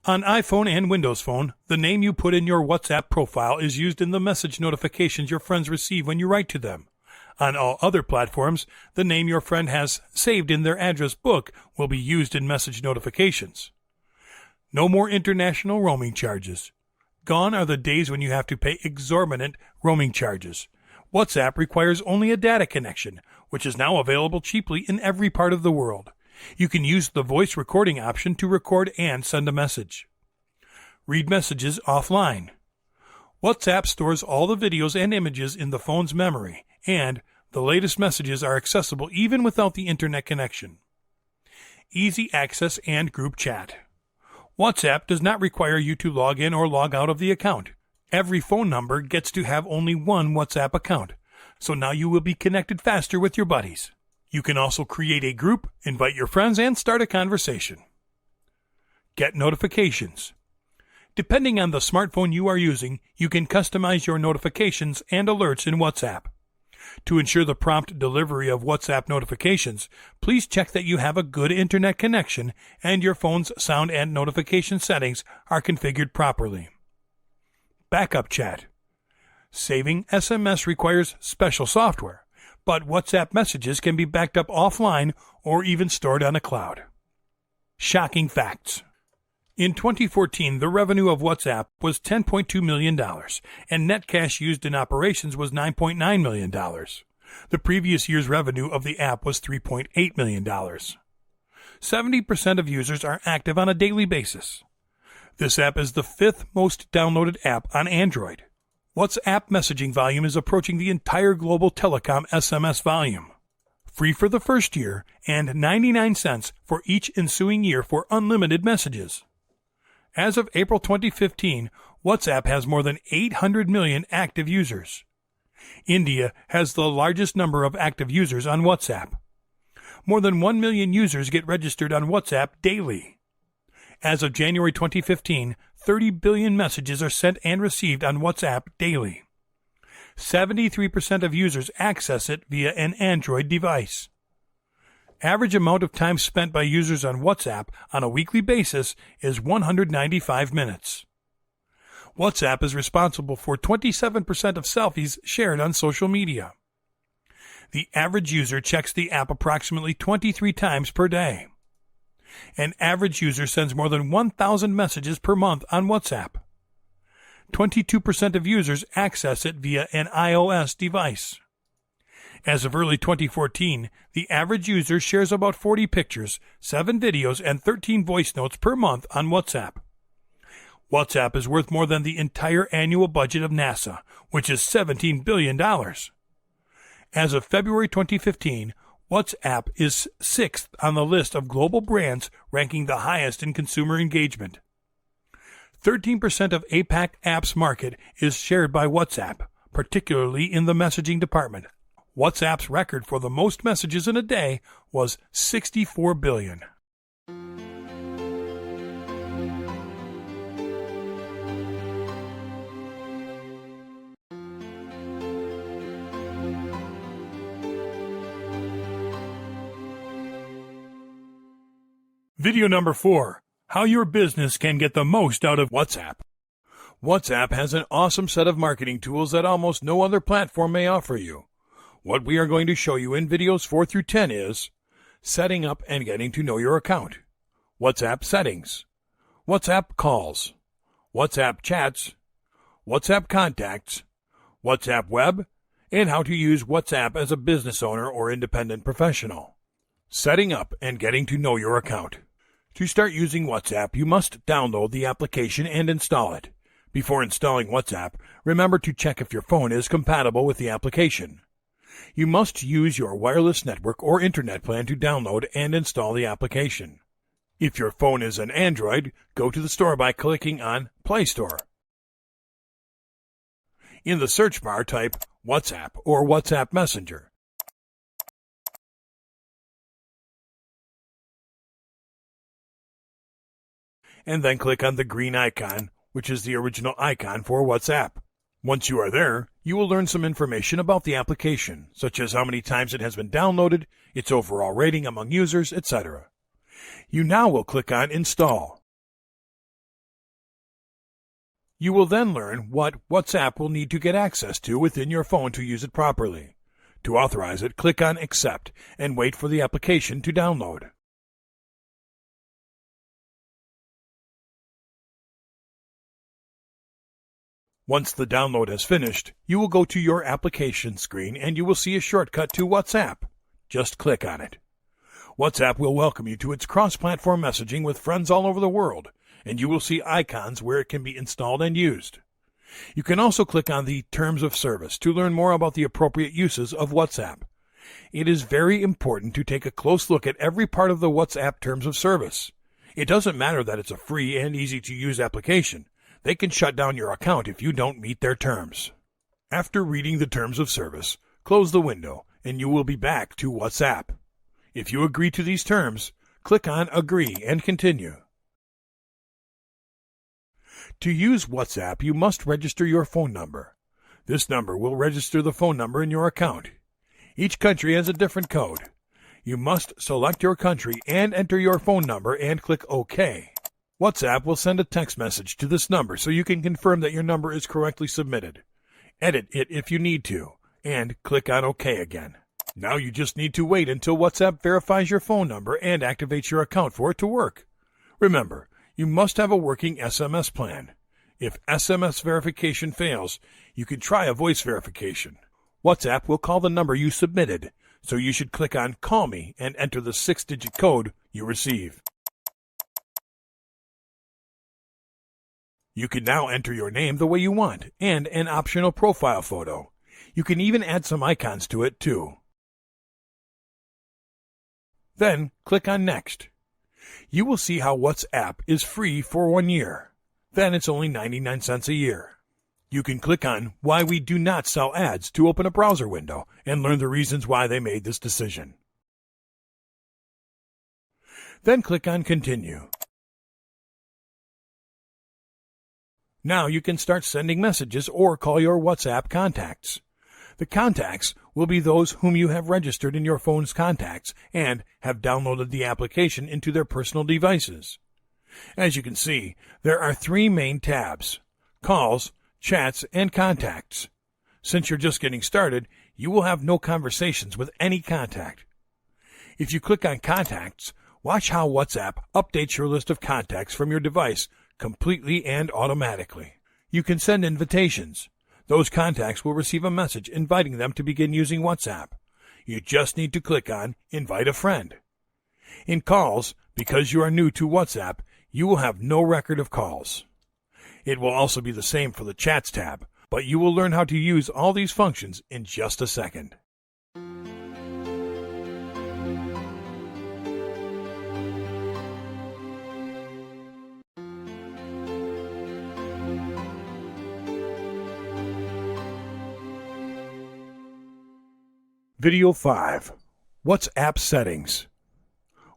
On iPhone and Windows Phone, the name you put in your WhatsApp profile is used in the message notifications your friends receive when you write to them. On all other platforms, the name your friend has saved in their address book will be used in message notifications. No more international roaming charges. Gone are the days when you have to pay exorbitant roaming charges. WhatsApp requires only a data connection, which is now available cheaply in every part of the world. You can use the voice recording option to record and send a message. Read messages offline. WhatsApp stores all the videos and images in the phone's memory, and the latest messages are accessible even without the internet connection. Easy access and group chat. WhatsApp does not require you to log in or log out of the account. Every phone number gets to have only one WhatsApp account, so now you will be connected faster with your buddies. You can also create a group, invite your friends, and start a conversation. Get notifications. Depending on the smartphone you are using, you can customize your notifications and alerts in WhatsApp. To ensure the prompt delivery of WhatsApp notifications, please check that you have a good internet connection and your phone's sound and notification settings are configured properly. Backup chat. Saving SMS requires special software, but WhatsApp messages can be backed up offline or even stored on a cloud. Shocking facts. In 2014, the revenue of WhatsApp was $10.2 million, and net cash used in operations was $9.9 million. The previous year's revenue of the app was $3.8 million. 70% of users are active on a daily basis. This app is the 5th most downloaded app on Android. WhatsApp messaging volume is approaching the entire global telecom SMS volume. Free for the first year and 99 cents for each ensuing year for unlimited messages. As of April 2015, WhatsApp has more than 800 million active users. India has the largest number of active users on WhatsApp. More than 1 million users get registered on WhatsApp daily. As of January 2015, 30 billion messages are sent and received on WhatsApp daily. 73% of users access it via an Android device. Average amount of time spent by users on WhatsApp on a weekly basis is 195 minutes. WhatsApp is responsible for 27% of selfies shared on social media. The average user checks the app approximately 23 times per day. An average user sends more than 1,000 messages per month on WhatsApp. 22% of users access it via an iOS device. As of early 2014, the average user shares about 40 pictures, 7 videos, and 13 voice notes per month on WhatsApp. WhatsApp is worth more than the entire annual budget of NASA, which is $17 billion. As of February 2015, WhatsApp is 6th on the list of global brands ranking the highest in consumer engagement. 13% of APAC apps market is shared by WhatsApp, particularly in the messaging department. WhatsApp's record for the most messages in a day was 64 billion. Video number 4. How your business can get the most out of WhatsApp. WhatsApp has an awesome set of marketing tools that almost no other platform may offer you. What we are going to show you in videos 4 through 10 is setting up and getting to know your account, WhatsApp settings, WhatsApp calls, WhatsApp chats, WhatsApp contacts, WhatsApp web, and how to use WhatsApp as a business owner or independent professional. Setting up and getting to know your account. To start using WhatsApp, you must download the application and install it. Before installing WhatsApp, remember to check if your phone is compatible with the application. You must use your wireless network or internet plan to download and install the application. If your phone is an Android, go to the store by clicking on Play Store. In the search bar, type WhatsApp or WhatsApp Messenger. And then click on the green icon, which is the original icon for WhatsApp. Once you are there, you will learn some information about the application, such as how many times it has been downloaded, its overall rating among users, etc. You now will click on Install. You will then learn what WhatsApp will need to get access to within your phone to use it properly. To authorize it, click on Accept and wait for the application to download. Once the download has finished, you will go to your application screen and you will see a shortcut to WhatsApp. Just click on it. WhatsApp will welcome you to its cross-platform messaging with friends all over the world, and you will see icons where it can be installed and used. You can also click on the Terms of Service to learn more about the appropriate uses of WhatsApp. It is very important to take a close look at every part of the WhatsApp Terms of Service. It doesn't matter that it's a free and easy-to-use application. They can shut down your account if you don't meet their terms. After reading the Terms of Service, close the window and you will be back to WhatsApp. If you agree to these terms, click on Agree and continue. To use WhatsApp, you must register your phone number. This number will register the phone number in your account. Each country has a different code. You must select your country and enter your phone number and click OK. WhatsApp will send a text message to this number so you can confirm that your number is correctly submitted. Edit it if you need to, and click on OK again. Now you just need to wait until WhatsApp verifies your phone number and activates your account for it to work. Remember, you must have a working SMS plan. If SMS verification fails, you can try a voice verification. WhatsApp will call the number you submitted, so you should click on Call Me and enter the 6-digit code you receive. You can now enter your name the way you want and an optional profile photo. You can even add some icons to it too. Then click on Next. You will see how WhatsApp is free for 1 year. Then it's only 99 cents a year. You can click on Why We Do Not Sell Ads to open a browser window and learn the reasons why they made this decision. Then click on Continue. Now you can start sending messages or call your WhatsApp contacts. The contacts will be those whom you have registered in your phone's contacts and have downloaded the application into their personal devices. As you can see, there are three main tabs: calls, chats, and contacts. Since you're just getting started, you will have no conversations with any contact. If you click on Contacts, watch how WhatsApp updates your list of contacts from your device completely and automatically. You can send invitations. Those contacts will receive a message inviting them to begin using WhatsApp. You just need to click on Invite a Friend. In Calls, because you are new to WhatsApp, you will have no record of calls. It will also be the same for the Chats tab, but you will learn how to use all these functions in just a second. Video 5. WhatsApp Settings.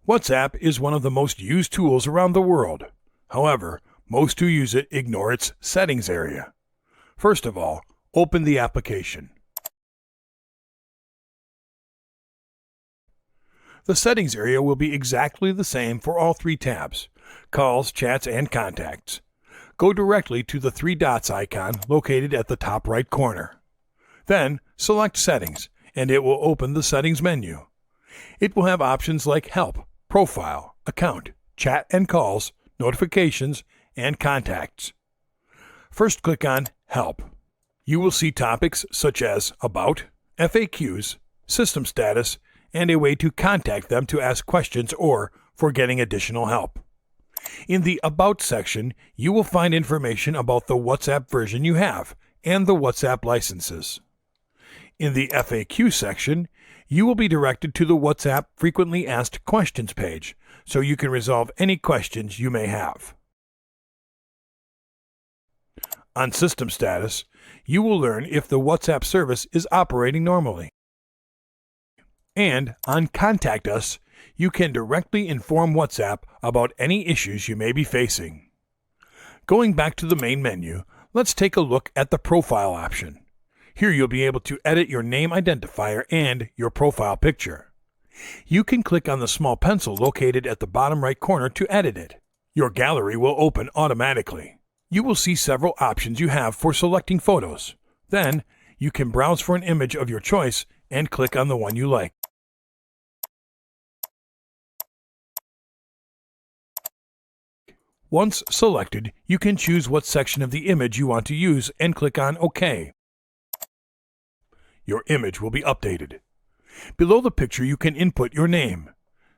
WhatsApp is one of the most used tools around the world. However, most who use it ignore its settings area. First of all, open the application. The settings area will be exactly the same for all three tabs: calls, chats, and contacts. Go directly to the three dots icon located at the top right corner. Then select Settings, and it will open the Settings menu. It will have options like Help, Profile, Account, Chat and Calls, Notifications, and Contacts. First click on Help. You will see topics such as About, FAQs, System Status, and a way to contact them to ask questions or for getting additional help. In the About section, you will find information about the WhatsApp version you have and the WhatsApp licenses. In the FAQ section, you will be directed to the WhatsApp Frequently Asked Questions page, so you can resolve any questions you may have. On System Status, you will learn if the WhatsApp service is operating normally. And on Contact Us, you can directly inform WhatsApp about any issues you may be facing. Going back to the main menu, let's take a look at the Profile option. Here you'll be able to edit your name identifier and your profile picture. You can click on the small pencil located at the bottom right corner to edit it. Your gallery will open automatically. You will see several options you have for selecting photos. Then, you can browse for an image of your choice and click on the one you like. Once selected, you can choose what section of the image you want to use and click on OK. Your image will be updated. Below the picture, you can input your name.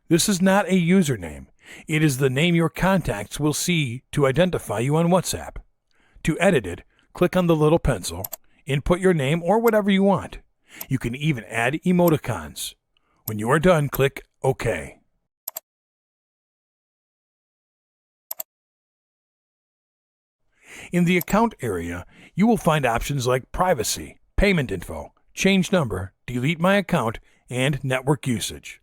This is not a username. It is the name your contacts will see to identify you on WhatsApp. To edit it, click on the little pencil, input your name or whatever you want. You can even add emoticons. When you are done, click OK. In the Account area, you will find options like Privacy, Payment Info, Change Number, Delete My Account, and Network Usage.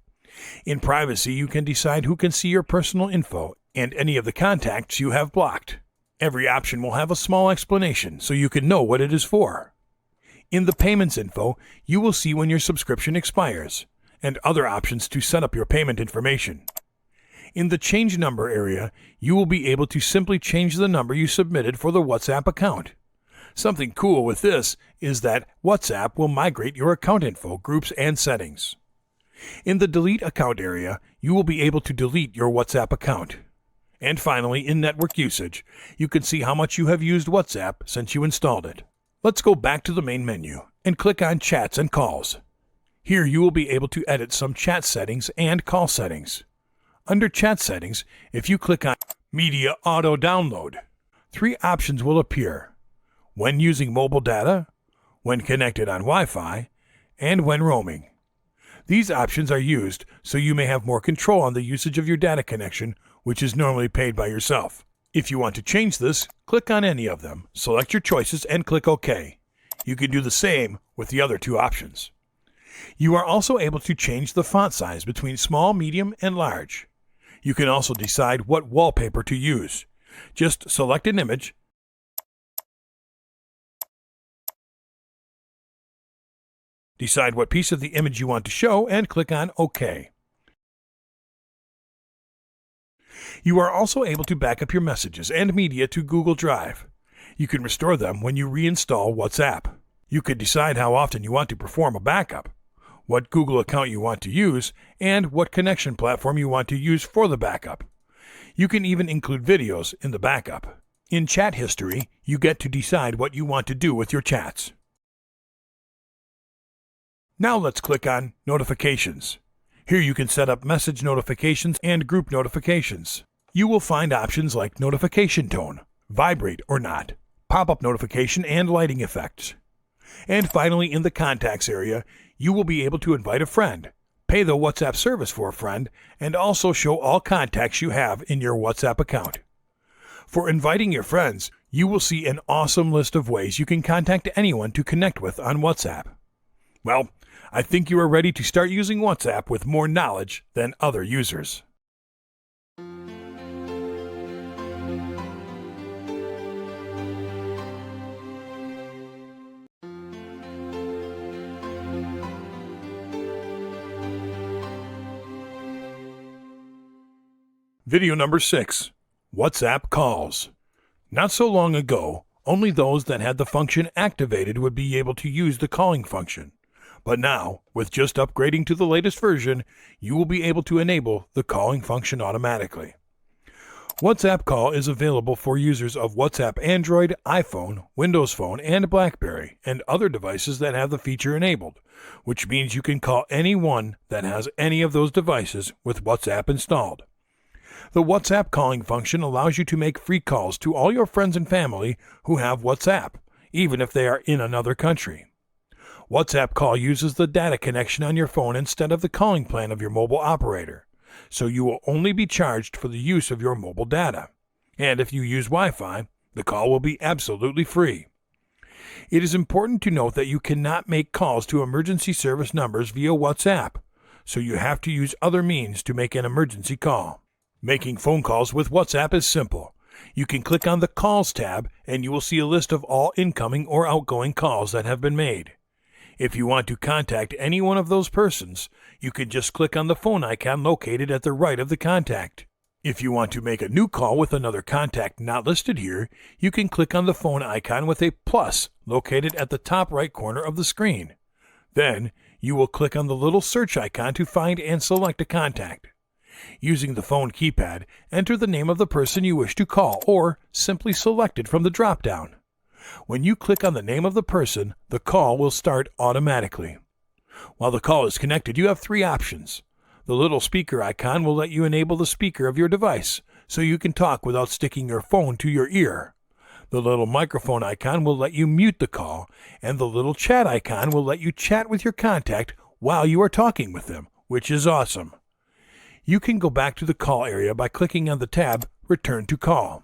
In Privacy, you can decide who can see your personal info and any of the contacts you have blocked. Every option will have a small explanation so you can know what it is for. In the Payments Info, you will see when your subscription expires and other options to set up your payment information. In the Change Number area, you will be able to simply change the number you submitted for the WhatsApp account. Something cool with this is that WhatsApp will migrate your account info, groups, and settings. In the Delete Account area, you will be able to delete your WhatsApp account. And finally, in Network Usage, you can see how much you have used WhatsApp since you installed it. Let's go back to the main menu and click on Chats and Calls. Here you will be able to edit some chat settings and call settings. Under Chat Settings, if you click on Media Auto Download, three options will appear: when using mobile data, when connected on Wi-Fi, and when roaming. These options are used so you may have more control on the usage of your data connection, which is normally paid by yourself. If you want to change this, click on any of them, select your choices, and click OK. You can do the same with the other two options. You are also able to change the font size between small, medium, and large. You can also decide what wallpaper to use. Just select an image, Decide what piece of the image you want to show and click on OK. You are also able to back up your messages and media to Google Drive. You can restore them when you reinstall WhatsApp. You could decide how often you want to perform a backup, what Google account you want to use, and what connection platform you want to use for the backup. You can even include videos in the backup. In chat history, you get to decide what you want to do with your chats. Now let's click on Notifications. Here you can set up message notifications and group notifications. You will find options like notification tone, vibrate or not, pop-up notification, and lighting effects. And finally, in the contacts area, you will be able to invite a friend, pay the WhatsApp service for a friend, and also show all contacts you have in your WhatsApp account. For inviting your friends, you will see an awesome list of ways you can contact anyone to connect with on WhatsApp. Well, I think you are ready to start using WhatsApp with more knowledge than other users. Video number 6. WhatsApp Calls. Not so long ago, only those that had the function activated would be able to use the calling function. But now, with just upgrading to the latest version, you will be able to enable the calling function automatically. WhatsApp Call is available for users of WhatsApp Android, iPhone, Windows Phone, and BlackBerry, and other devices that have the feature enabled, which means you can call anyone that has any of those devices with WhatsApp installed. The WhatsApp calling function allows you to make free calls to all your friends and family who have WhatsApp, even if they are in another country. WhatsApp Call uses the data connection on your phone instead of the calling plan of your mobile operator, so you will only be charged for the use of your mobile data. And if you use Wi-Fi, the call will be absolutely free. It is important to note that you cannot make calls to emergency service numbers via WhatsApp, so you have to use other means to make an emergency call. Making phone calls with WhatsApp is simple. You can click on the Calls tab and you will see a list of all incoming or outgoing calls that have been made. If you want to contact any one of those persons, you can just click on the phone icon located at the right of the contact. If you want to make a new call with another contact not listed here, you can click on the phone icon with a plus located at the top right corner of the screen. Then, you will click on the little search icon to find and select a contact. Using the phone keypad, enter the name of the person you wish to call or simply select it from the drop-down. When you click on the name of the person, the call will start automatically. While the call is connected, you have 3 options. The little speaker icon will let you enable the speaker of your device, so you can talk without sticking your phone to your ear. The little microphone icon will let you mute the call, and the little chat icon will let you chat with your contact while you are talking with them, which is awesome. You can go back to the call area by clicking on the tab Return to Call.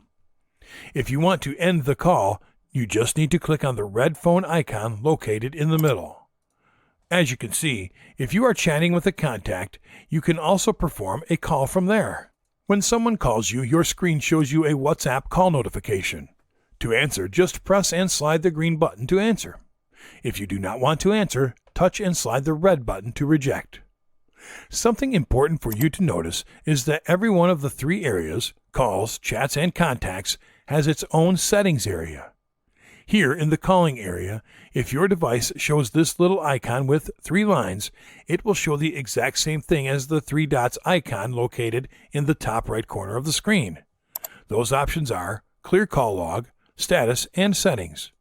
If you want to end the call, you just need to click on the red phone icon located in the middle. As you can see, if you are chatting with a contact, you can also perform a call from there. When someone calls you, your screen shows you a WhatsApp call notification. To answer, just press and slide the green button to answer. If you do not want to answer, touch and slide the red button to reject. Something important for you to notice is that every one of the 3 areas, calls, chats, and contacts, has its own settings area. Here in the calling area, if your device shows this little icon with 3 lines, it will show the exact same thing as the 3 dots icon located in the top right corner of the screen. Those options are Clear Call Log, Status, and Settings.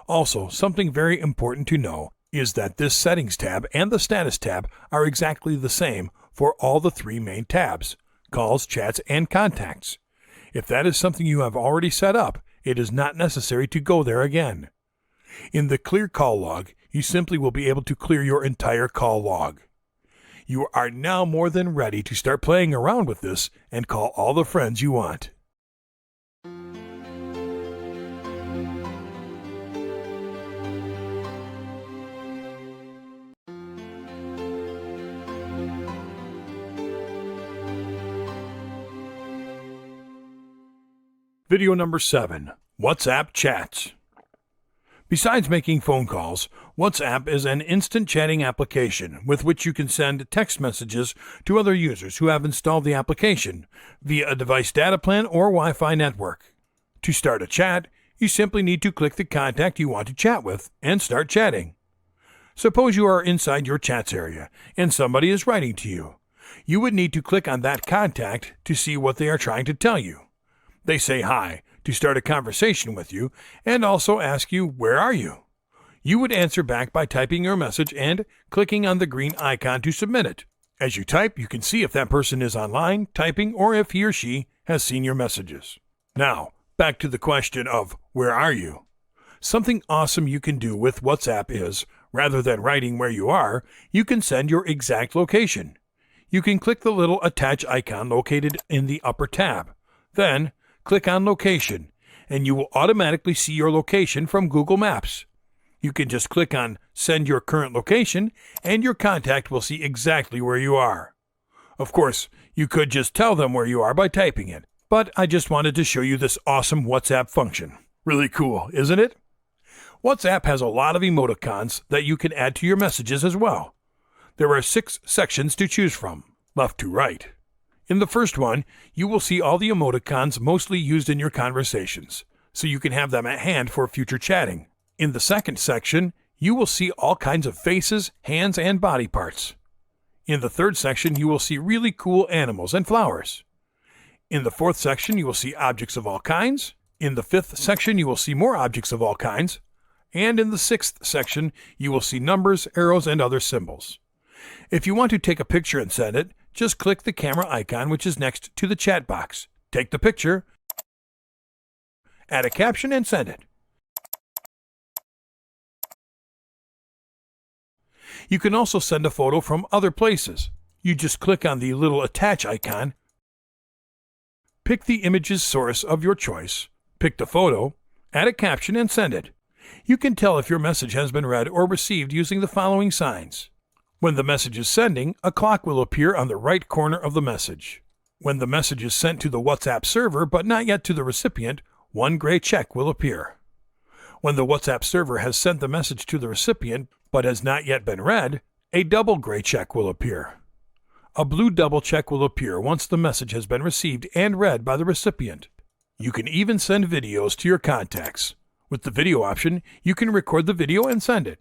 Also, something very important to know is that this Settings tab and the Status tab are exactly the same for all the 3 main tabs, calls, chats, and contacts. If that is something you have already set up, it is not necessary to go there again. In the Clear Call Log, you simply will be able to clear your entire call log. You are now more than ready to start playing around with this and call all the friends you want. Video number 7. WhatsApp Chats. Besides making phone calls, WhatsApp is an instant chatting application with which you can send text messages to other users who have installed the application via a device data plan or Wi-Fi network. To start a chat, you simply need to click the contact you want to chat with and start chatting. Suppose you are inside your chats area and somebody is writing to you. You would need to click on that contact to see what they are trying to tell you. They say hi to start a conversation with you and also ask you, "Where are you?" You would answer back by typing your message and clicking on the green icon to submit it. As you type, you can see if that person is online, typing, or if he or she has seen your messages. Now, back to the question of where are you? Something awesome you can do with WhatsApp is, rather than writing where you are, you can send your exact location. You can click the little attach icon located in the upper tab. Then, click on Location, and you will automatically see your location from Google Maps. You can just click on Send Your Current Location, and your contact will see exactly where you are. Of course, you could just tell them where you are by typing it, but I just wanted to show you this awesome WhatsApp function. Really cool, isn't it? WhatsApp has a lot of emoticons that you can add to your messages as well. There are 6 sections to choose from, left to right. In the first one, you will see all the emoticons mostly used in your conversations, so you can have them at hand for future chatting. In the second section, you will see all kinds of faces, hands, and body parts. In the third section, you will see really cool animals and flowers. In the fourth section, you will see objects of all kinds. In the fifth section, you will see more objects of all kinds. And in the sixth section, you will see numbers, arrows, and other symbols. If you want to take a picture and send it, just click the camera icon which is next to the chat box. Take the picture, add a caption, and send it. You can also send a photo from other places. You just click on the little attach icon, pick the image's source of your choice, pick the photo, add a caption, and send it. You can tell if your message has been read or received using the following signs. When the message is sending, a clock will appear on the right corner of the message. When the message is sent to the WhatsApp server but not yet to the recipient, one gray check will appear. When the WhatsApp server has sent the message to the recipient but has not yet been read, a double gray check will appear. A blue double check will appear once the message has been received and read by the recipient. You can even send videos to your contacts. With the video option, you can record the video and send it.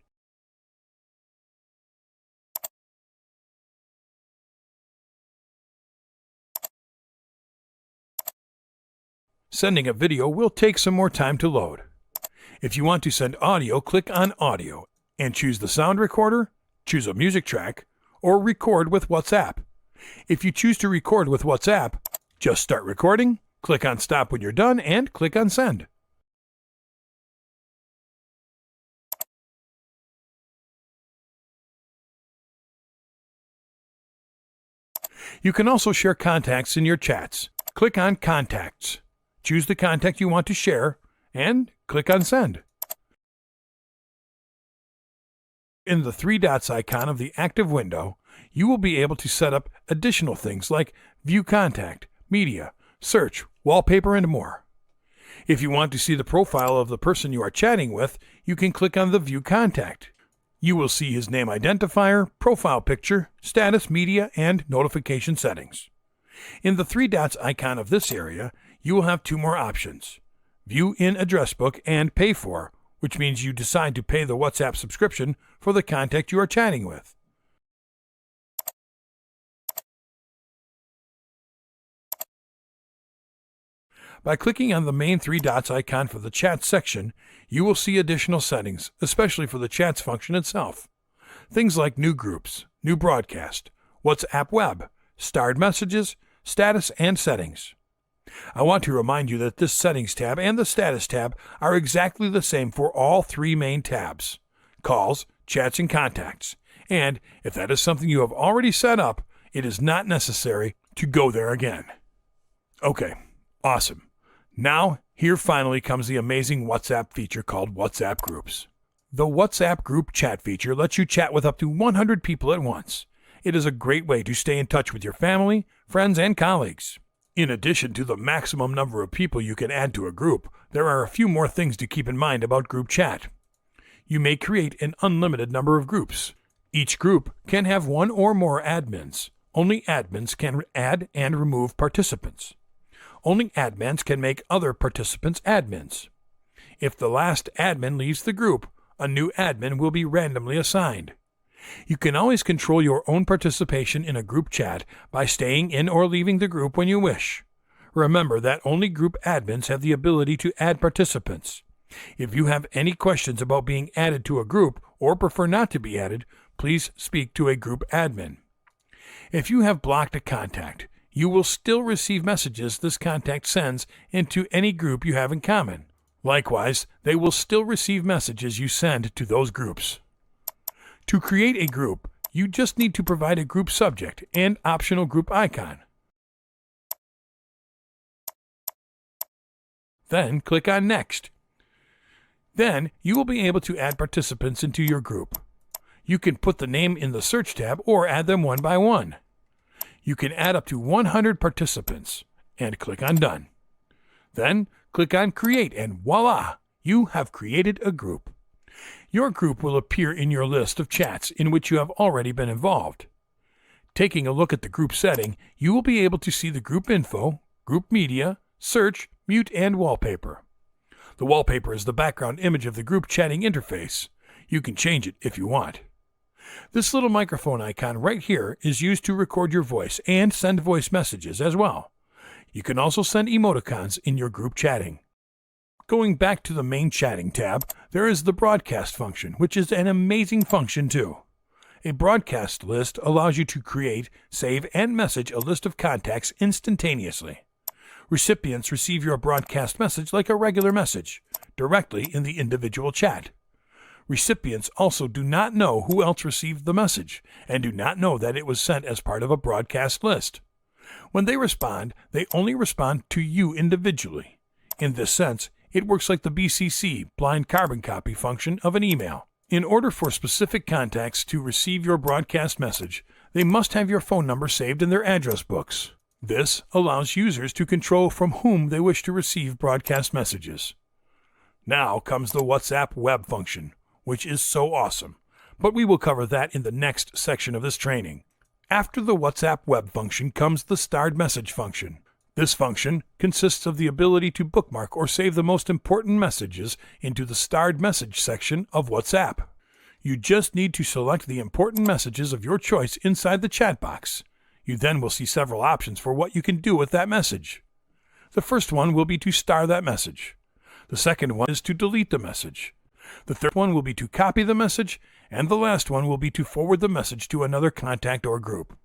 Sending a video will take some more time to load. If you want to send audio, click on Audio and choose the sound recorder, choose a music track, or record with WhatsApp. If you choose to record with WhatsApp, just start recording, click on Stop when you're done, and click on Send. You can also share contacts in your chats. Click on Contacts. Choose the contact you want to share, and click on Send. In the 3 dots icon of the active window, you will be able to set up additional things like View Contact, Media, Search, Wallpaper, and more. If you want to see the profile of the person you are chatting with, you can click on the View Contact. You will see his name identifier, profile picture, status, media, and notification settings. In the 3 dots icon of this area, you will have 2 more options: View in Address Book and Pay For, which means you decide to pay the WhatsApp subscription for the contact you are chatting with. By clicking on the main 3 dots icon for the chat section, you will see additional settings, especially for the chats function itself. Things like new groups, new broadcast, WhatsApp web, starred messages, status, and settings. I want to remind you that this Settings tab and the Status tab are exactly the same for all 3 main tabs: Calls, Chats, and Contacts. And if that is something you have already set up, it is not necessary to go there again. Okay, awesome. Now, here finally comes the amazing WhatsApp feature called WhatsApp Groups. The WhatsApp Group Chat feature lets you chat with up to 100 people at once. It is a great way to stay in touch with your family, friends, and colleagues. In addition to the maximum number of people you can add to a group, there are a few more things to keep in mind about group chat. You may create an unlimited number of groups. Each group can have one or more admins. Only admins can add and remove participants. Only admins can make other participants admins. If the last admin leaves the group, a new admin will be randomly assigned. You can always control your own participation in a group chat by staying in or leaving the group when you wish. Remember that only group admins have the ability to add participants. If you have any questions about being added to a group or prefer not to be added, please speak to a group admin. If you have blocked a contact, you will still receive messages this contact sends into any group you have in common. Likewise, they will still receive messages you send to those groups. To create a group, you just need to provide a group subject and optional group icon. Then click on Next. Then you will be able to add participants into your group. You can put the name in the Search tab or add them one by one. You can add up to 100 participants and click on Done. Then click on Create and voila! You have created a group. Your group will appear in your list of chats in which you have already been involved. Taking a look at the group setting, you will be able to see the group info, group media, search, mute, and wallpaper. The wallpaper is the background image of the group chatting interface. You can change it if you want. This little microphone icon right here is used to record your voice and send voice messages as well. You can also send emoticons in your group chatting. Going back to the main chatting tab, there is the broadcast function, which is an amazing function too. A broadcast list allows you to create, save, and message a list of contacts instantaneously. Recipients receive your broadcast message like a regular message, directly in the individual chat. Recipients also do not know who else received the message, and do not know that it was sent as part of a broadcast list. When they respond, they only respond to you individually. In this sense, it works like the BCC, blind carbon copy function of an email. In order for specific contacts to receive your broadcast message, they must have your phone number saved in their address books. This allows users to control from whom they wish to receive broadcast messages. Now comes the WhatsApp web function, which is so awesome, but we will cover that in the next section of this training. After the WhatsApp web function comes the starred message function. This function consists of the ability to bookmark or save the most important messages into the starred message section of WhatsApp. You just need to select the important messages of your choice inside the chat box. You then will see several options for what you can do with that message. The first one will be to star that message. The second one is to delete the message. The third one will be to copy the message, and the last one will be to forward the message to another contact or group.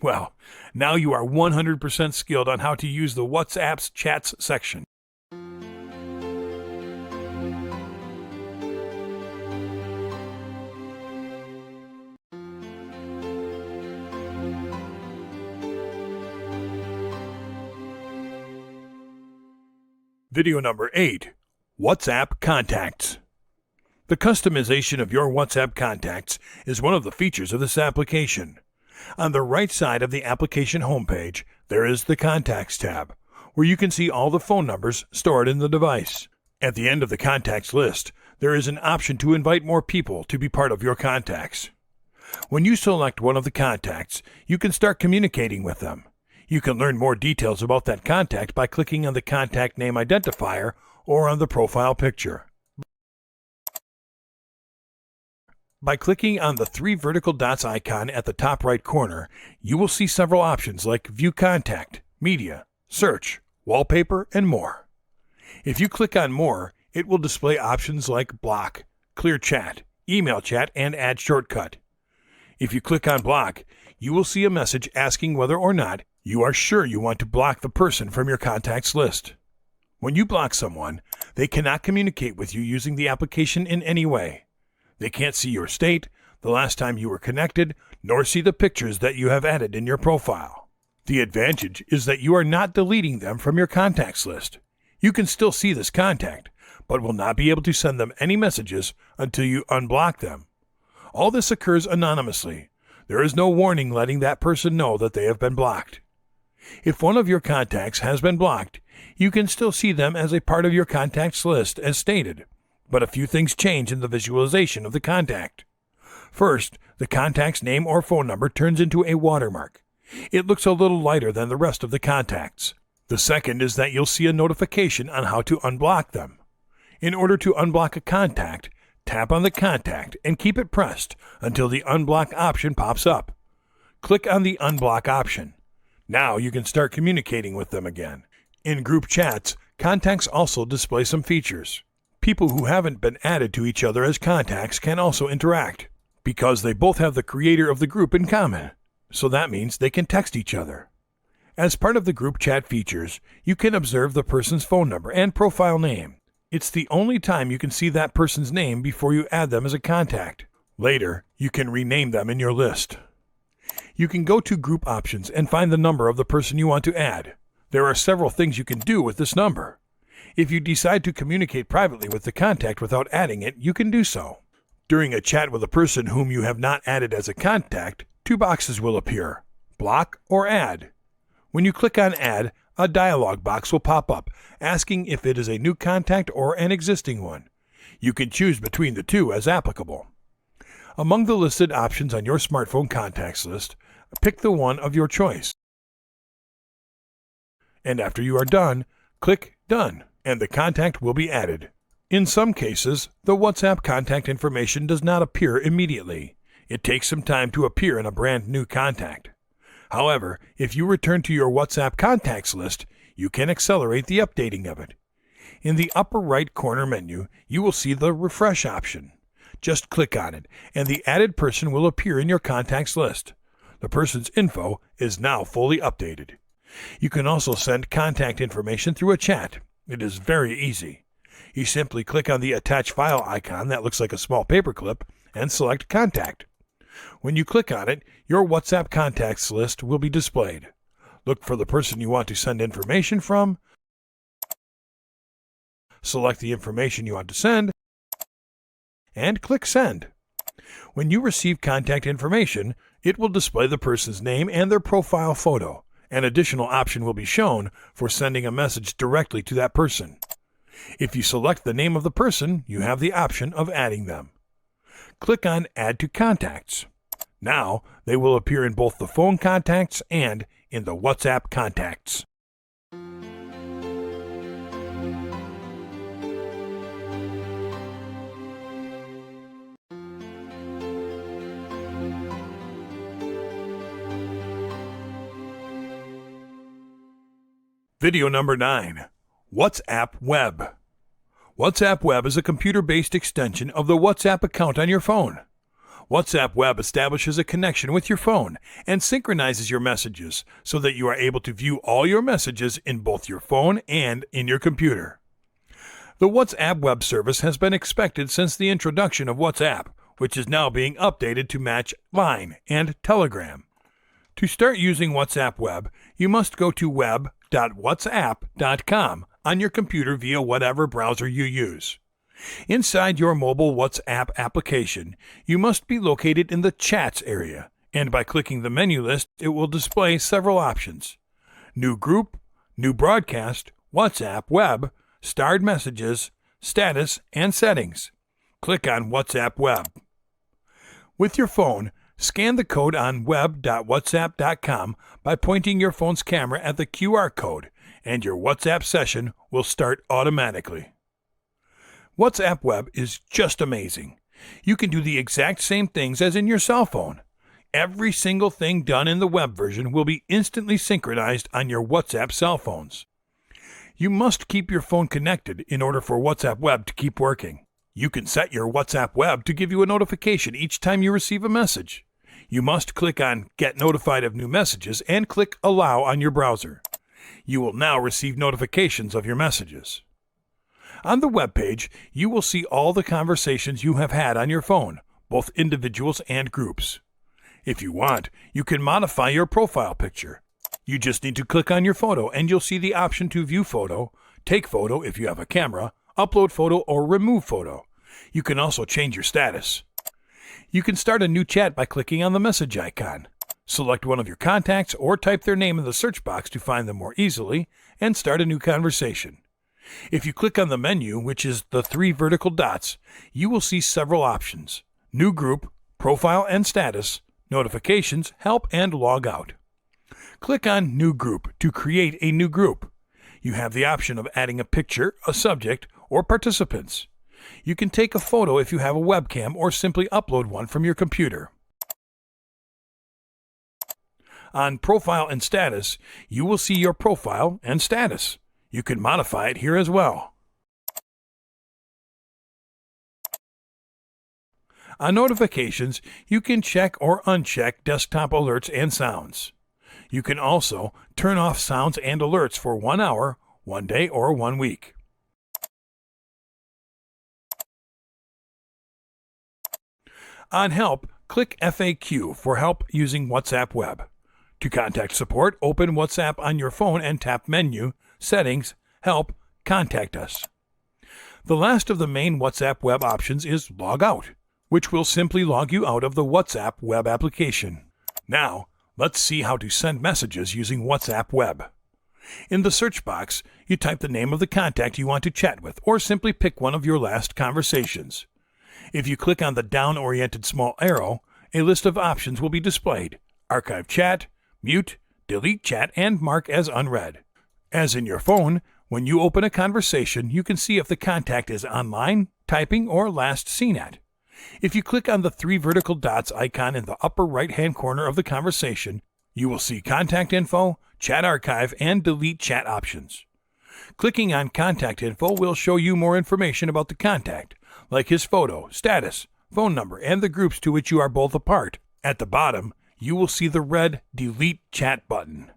Well, now you are 100% skilled on how to use the WhatsApp's chats section. Video number 8, WhatsApp Contacts. The customization of your WhatsApp contacts is one of the features of this application. On the right side of the application homepage, there is the Contacts tab, where you can see all the phone numbers stored in the device. At the end of the contacts list, there is an option to invite more people to be part of your contacts. When you select one of the contacts, you can start communicating with them. You can learn more details about that contact by clicking on the contact name identifier or on the profile picture. By clicking on the 3 vertical dots icon at the top right corner, you will see several options like View Contact, Media, Search, Wallpaper, and more. If you click on More, it will display options like Block, Clear Chat, Email Chat, and Add Shortcut. If you click on Block, you will see a message asking whether or not you are sure you want to block the person from your contacts list. When you block someone, they cannot communicate with you using the application in any way. They can't see your state, the last time you were connected, nor see the pictures that you have added in your profile. The advantage is that you are not deleting them from your contacts list. You can still see this contact, but will not be able to send them any messages until you unblock them. All this occurs anonymously. There is no warning letting that person know that they have been blocked. If one of your contacts has been blocked, you can still see them as a part of your contacts list as stated, but a few things change in the visualization of the contact. First, the contact's name or phone number turns into a watermark. It looks a little lighter than the rest of the contacts. The second is that you'll see a notification on how to unblock them. In order to unblock a contact, tap on the contact and keep it pressed until the unblock option pops up. Click on the unblock option. Now you can start communicating with them again. In group chats, contacts also display some features. People who haven't been added to each other as contacts can also interact, because they both have the creator of the group in common. So that means they can text each other. As part of the group chat features, you can observe the person's phone number and profile name. It's the only time you can see that person's name before you add them as a contact. Later, you can rename them in your list. You can go to Group Options and find the number of the person you want to add. There are several things you can do with this number. If you decide to communicate privately with the contact without adding it, you can do so. During a chat with a person whom you have not added as a contact, two boxes will appear: Block or Add. When you click on Add, a dialog box will pop up asking if it is a new contact or an existing one. You can choose between the two as applicable. Among the listed options on your smartphone contacts list, pick the one of your choice. And after you are done, click Done, and the contact will be added. In some cases, the WhatsApp contact information does not appear immediately. It takes some time to appear in a brand new contact. However, if you return to your WhatsApp contacts list, you can accelerate the updating of it. In the upper right corner menu, you will see the Refresh option. Just click on it, and the added person will appear in your contacts list. The person's info is now fully updated. You can also send contact information through a chat. It is very easy. You simply click on the Attach File icon that looks like a small paperclip and select Contact. When you click on it, your WhatsApp contacts list will be displayed. Look for the person you want to send information from, select the information you want to send, and click Send. When you receive contact information, it will display the person's name and their profile photo. An additional option will be shown for sending a message directly to that person. If you select the name of the person, you have the option of adding them. Click on Add to Contacts. Now, they will appear in both the phone contacts and in the WhatsApp contacts. Video number 9. WhatsApp Web. WhatsApp Web is a computer-based extension of the WhatsApp account on your phone. WhatsApp Web establishes a connection with your phone and synchronizes your messages so that you are able to view all your messages in both your phone and in your computer. The WhatsApp Web service has been expected since the introduction of WhatsApp, which is now being updated to match Line and Telegram. To start using WhatsApp Web, you must go to web.whatsapp.com on your computer via whatever browser you use. Inside your mobile WhatsApp application, you must be located in the Chats area, and by clicking the menu list, it will display several options: New Group, New Broadcast, WhatsApp Web, Starred Messages, Status, and Settings. Click on WhatsApp Web. With your phone, scan the code on web.whatsapp.com by pointing your phone's camera at the QR code, and your WhatsApp session will start automatically. WhatsApp Web is just amazing. You can do the exact same things as in your cell phone. Every single thing done in the web version will be instantly synchronized on your WhatsApp cell phones. You must keep your phone connected in order for WhatsApp Web to keep working. You can set your WhatsApp Web to give you a notification each time you receive a message. You must click on Get Notified of New Messages and click Allow on your browser. You will now receive notifications of your messages. On the web page, you will see all the conversations you have had on your phone, both individuals and groups. If you want, you can modify your profile picture. You just need to click on your photo and you'll see the option to view photo, take photo if you have a camera, upload photo, or remove photo. You can also change your status. You can start a new chat by clicking on the message icon. Select one of your contacts or type their name in the search box to find them more easily and start a new conversation. If you click on the menu, which is the 3 vertical dots, you will see several options: New Group, Profile and Status, Notifications, Help, and Log Out. Click on New Group to create a new group. You have the option of adding a picture, a subject, or participants. You can take a photo if you have a webcam or simply upload one from your computer. On Profile and Status, you will see your profile and status. You can modify it here as well. On Notifications, you can check or uncheck desktop alerts and sounds. You can also turn off sounds and alerts for 1 hour, 1 day, or 1 week. On Help, click FAQ for help using WhatsApp Web. To contact support, open WhatsApp on your phone and tap Menu, Settings, Help, Contact Us. The last of the main WhatsApp Web options is Log Out, which will simply log you out of the WhatsApp Web application. Now, let's see how to send messages using WhatsApp Web. In the search box, you type the name of the contact you want to chat with, or simply pick one of your last conversations. If you click on the down-oriented small arrow, a list of options will be displayed: Archive Chat, Mute, Delete Chat, and Mark as Unread. As in your phone, when you open a conversation, you can see if the contact is online, typing, or last seen at. If you click on the 3 vertical dots icon in the upper right-hand corner of the conversation, you will see Contact Info, Chat Archive, and Delete Chat options. Clicking on Contact Info will show you more information about the contact, like his photo, status, phone number, and the groups to which you are both a part. At the bottom, you will see the red Delete Chat button.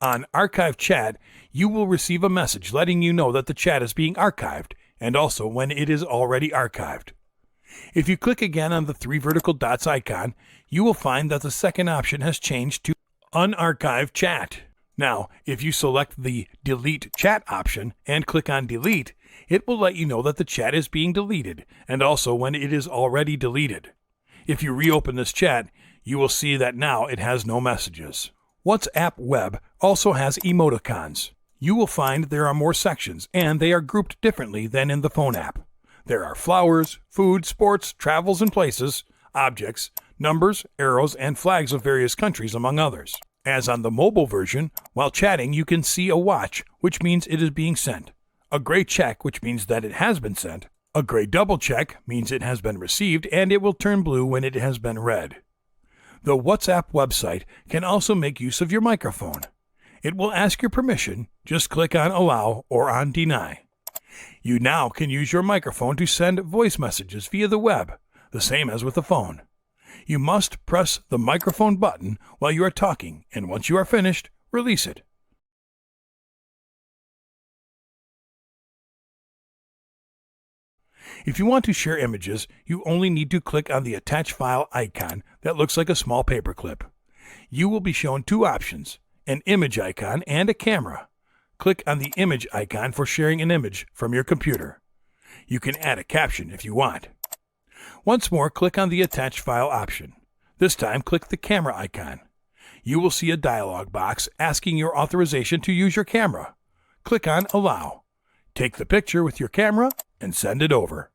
On Archive Chat, you will receive a message letting you know that the chat is being archived, and also when it is already archived. If you click again on the 3 vertical dots icon, you will find that the second option has changed to Unarchive Chat. Now, if you select the Delete Chat option and click on Delete, it will let you know that the chat is being deleted, and also when it is already deleted. If you reopen this chat, you will see that now it has no messages. WhatsApp Web also has emoticons. You will find there are more sections, and they are grouped differently than in the phone app. There are flowers, food, sports, travels and places, objects, numbers, arrows, and flags of various countries, among others. As on the mobile version, while chatting you can see a watch, which means it is being sent, a gray check, which means that it has been sent, a gray double check means it has been received, and it will turn blue when it has been read. The WhatsApp website can also make use of your microphone. It will ask your permission. Just click on Allow or on Deny. You now can use your microphone to send voice messages via the web, the same as with the phone. You must press the microphone button while you are talking, and once you are finished, release it. If you want to share images, you only need to click on the Attach File icon that looks like a small paperclip. You will be shown 2 options, an image icon and a camera. Click on the image icon for sharing an image from your computer. You can add a caption if you want. Once more, click on the Attach File option. This time, click the camera icon. You will see a dialog box asking your authorization to use your camera. Click on Allow. Take the picture with your camera and send it over.